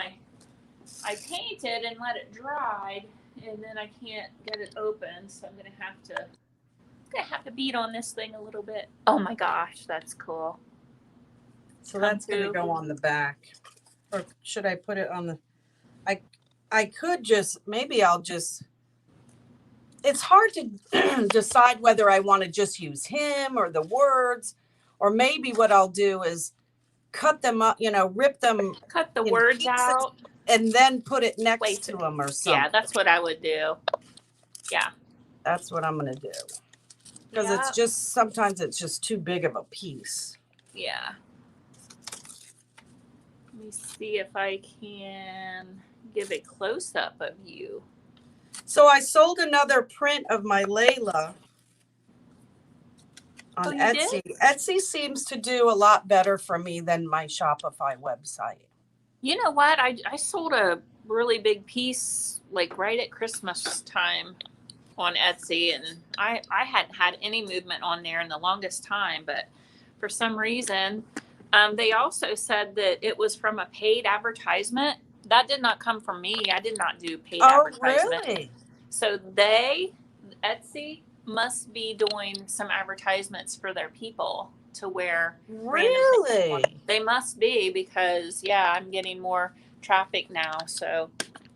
I painted and let it dry, and then I can't get it open, so I'm gonna have to beat on this thing a little bit. Oh my gosh, that's cool. So that's gonna go on the back, or should I put it on the? I could just maybe I'll just. It's hard to decide whether I want to just use him or the words, or maybe what I'll do is cut them up, you know, rip them. Cut the words out. And then put it next to them or something. Yeah, that's what I would do. Yeah. That's what I'm going to do. Because it's just, sometimes it's just too big of a piece. Yeah. Let me see if I can give a close-up of you. So I sold another print of my Layla on Etsy. Etsy seems to do a lot better for me than my Shopify website. You know what? I sold a really big piece like right at Christmas time on Etsy, and I hadn't had any movement on there in the longest time, but for some reason, they also said that it was from a paid advertisement. That did not come from me. I did not do paid Oh, advertisement. really? So Etsy must be doing some advertisements for their people to wear random things on. Really? They must be, because yeah, I'm getting more traffic now. So,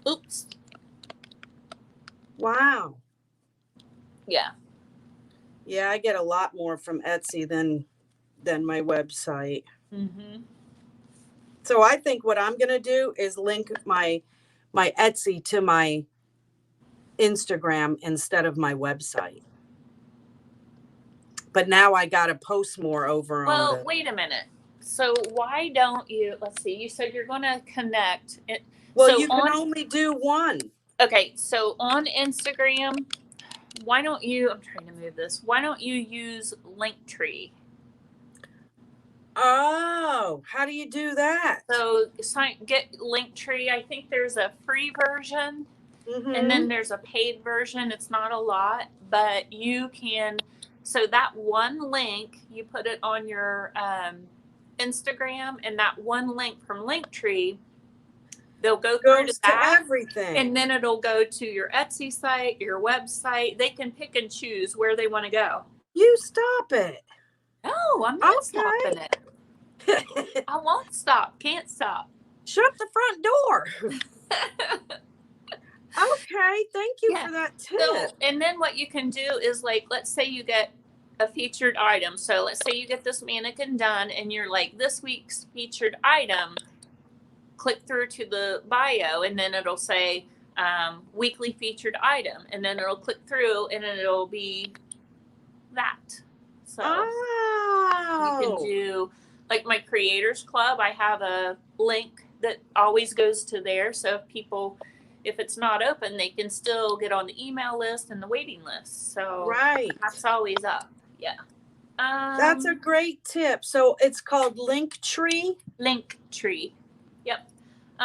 oops. Wow. Yeah. Yeah, I get a lot more from Etsy than my website. Mm-hmm. So I think what I'm going to do is link my Etsy to my Instagram instead of my website. But now I got to post more over on Well, the. wait a minute. So why don't you? Let's see. You said you're going to connect. Well, So you can only do one. okay. So on Instagram, why don't you? I'm trying to move this. Why don't you use Linktree? Oh, how do you do that? So get Linktree. I think there's a free version, Mm-hmm. and then there's a paid version. It's not a lot, but you can. So that one link, you put it on your Instagram, and that one link from Linktree, they'll go through Goes to that, everything. and then it'll go to your Etsy site, your website. They can pick and choose where they want to go. You stop it. No, I'm not stopping it. I won't stop. Can't stop. Shut the front door. Okay, thank you for that tip. So, and then what you can do is, like, let's say you get a featured item. So let's say you get this mannequin done, and you're like, this week's featured item. Click through to the bio, and then it'll say weekly featured item, and then it'll click through, and it'll be that. So you can do, like, my creators club. I have a link that always goes to there, so if it's not open, they can still get on the email list and the waiting list. So that's always up. Yeah. That's a great tip. So it's called Linktree. Linktree. Yep.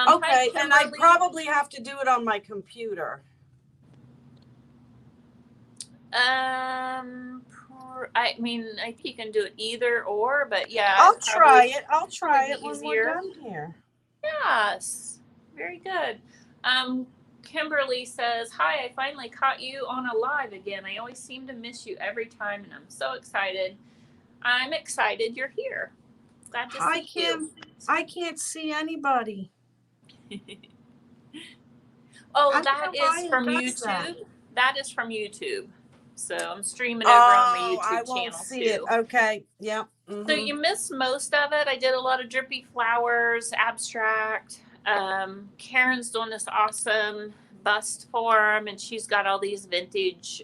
Okay, and I probably have to do it on my computer. I mean, I think you can do it either or, but yeah. I'll try it when we're done here. Yes. Very good. Kimberly says, hi, I finally caught you on a live again. I always seem to miss you every time, and I'm so excited. I'm excited you're here. Glad to see you. I can't see anybody. Oh, that is from YouTube. That is from YouTube. So I'm streaming over on my YouTube channel too. Okay. Yep. So you missed most of it. I did a lot of drippy flowers, abstract. Karen's doing this awesome bust form, and she's got all these vintage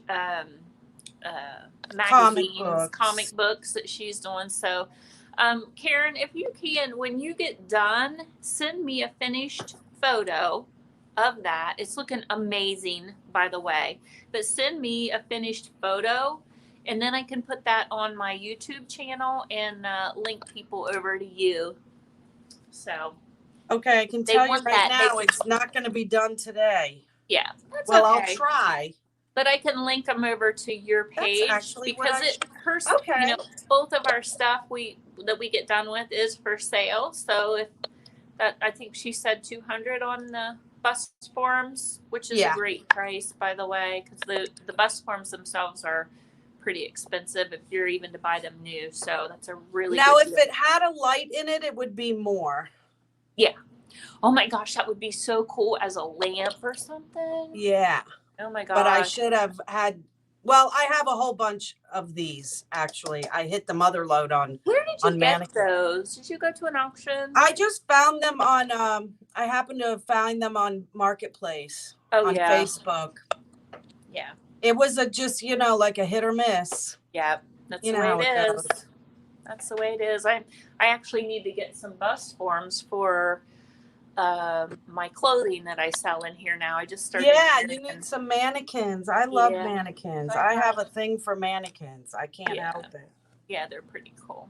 magazines, comic books that she's doing. So, Karen, if you can, when you get done, send me a finished photo of that. It's looking amazing, by the way. But send me a finished photo, and then I can put that on my YouTube channel and link people over to you. So. Okay, I can tell you right now it's not going to be done today. Yeah, that's okay. I'll try. But I can link them over to your page, because you know, both of our stuff that we get done with is for sale. So if that, I think she said $200 on the bust forms, which is a great price, by the way, because the bust forms themselves are pretty expensive if you're even to buy them new. So that's a really good deal. If it had a light in it, it would be more. Yeah. Oh my gosh, that would be so cool as a lamp or something. Yeah. Oh my gosh. But I should have had. Well, I have a whole bunch of these, actually. I hit the mother load on. Where did you get those? Did you go to an auction? I just found them on. I happened to find them on Marketplace on Facebook. Yeah. It was just like a hit or miss. Yeah, that's the way it is. That's the way it is. I actually need to get some bust forms for my clothing that I sell in here now. I just started. Yeah, you need some mannequins. I love mannequins. I have a thing for mannequins. I can't help it. Yeah, they're pretty cool.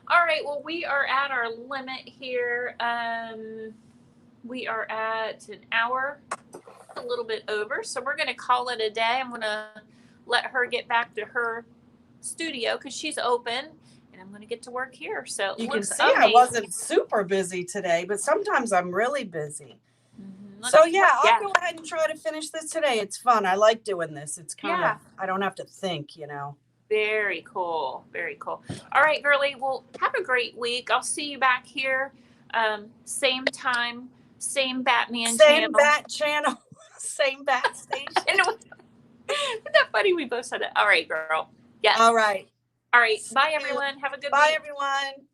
All right, well, we are at our limit here. we are at an hour, a little bit over. So we're going to call it a day. I'm going to let her get back to her studio because she's open, and I'm going to get to work here. So it You can looks see amazing. I wasn't super busy today, but sometimes I'm really busy. Mm-hmm. So yeah, I'll go ahead and try to finish this today. It's fun. I like doing this. It's kind of, I don't have to think, you know. Very cool. Very cool. All right, girlie. Well, have a great week. I'll see you back here. Same time, same Batman Same channel. bat channel, same bat station. Isn't that funny? We both said it. All right, girl. Yes. All right. All right. Bye, everyone. Have a good week. Bye, everyone.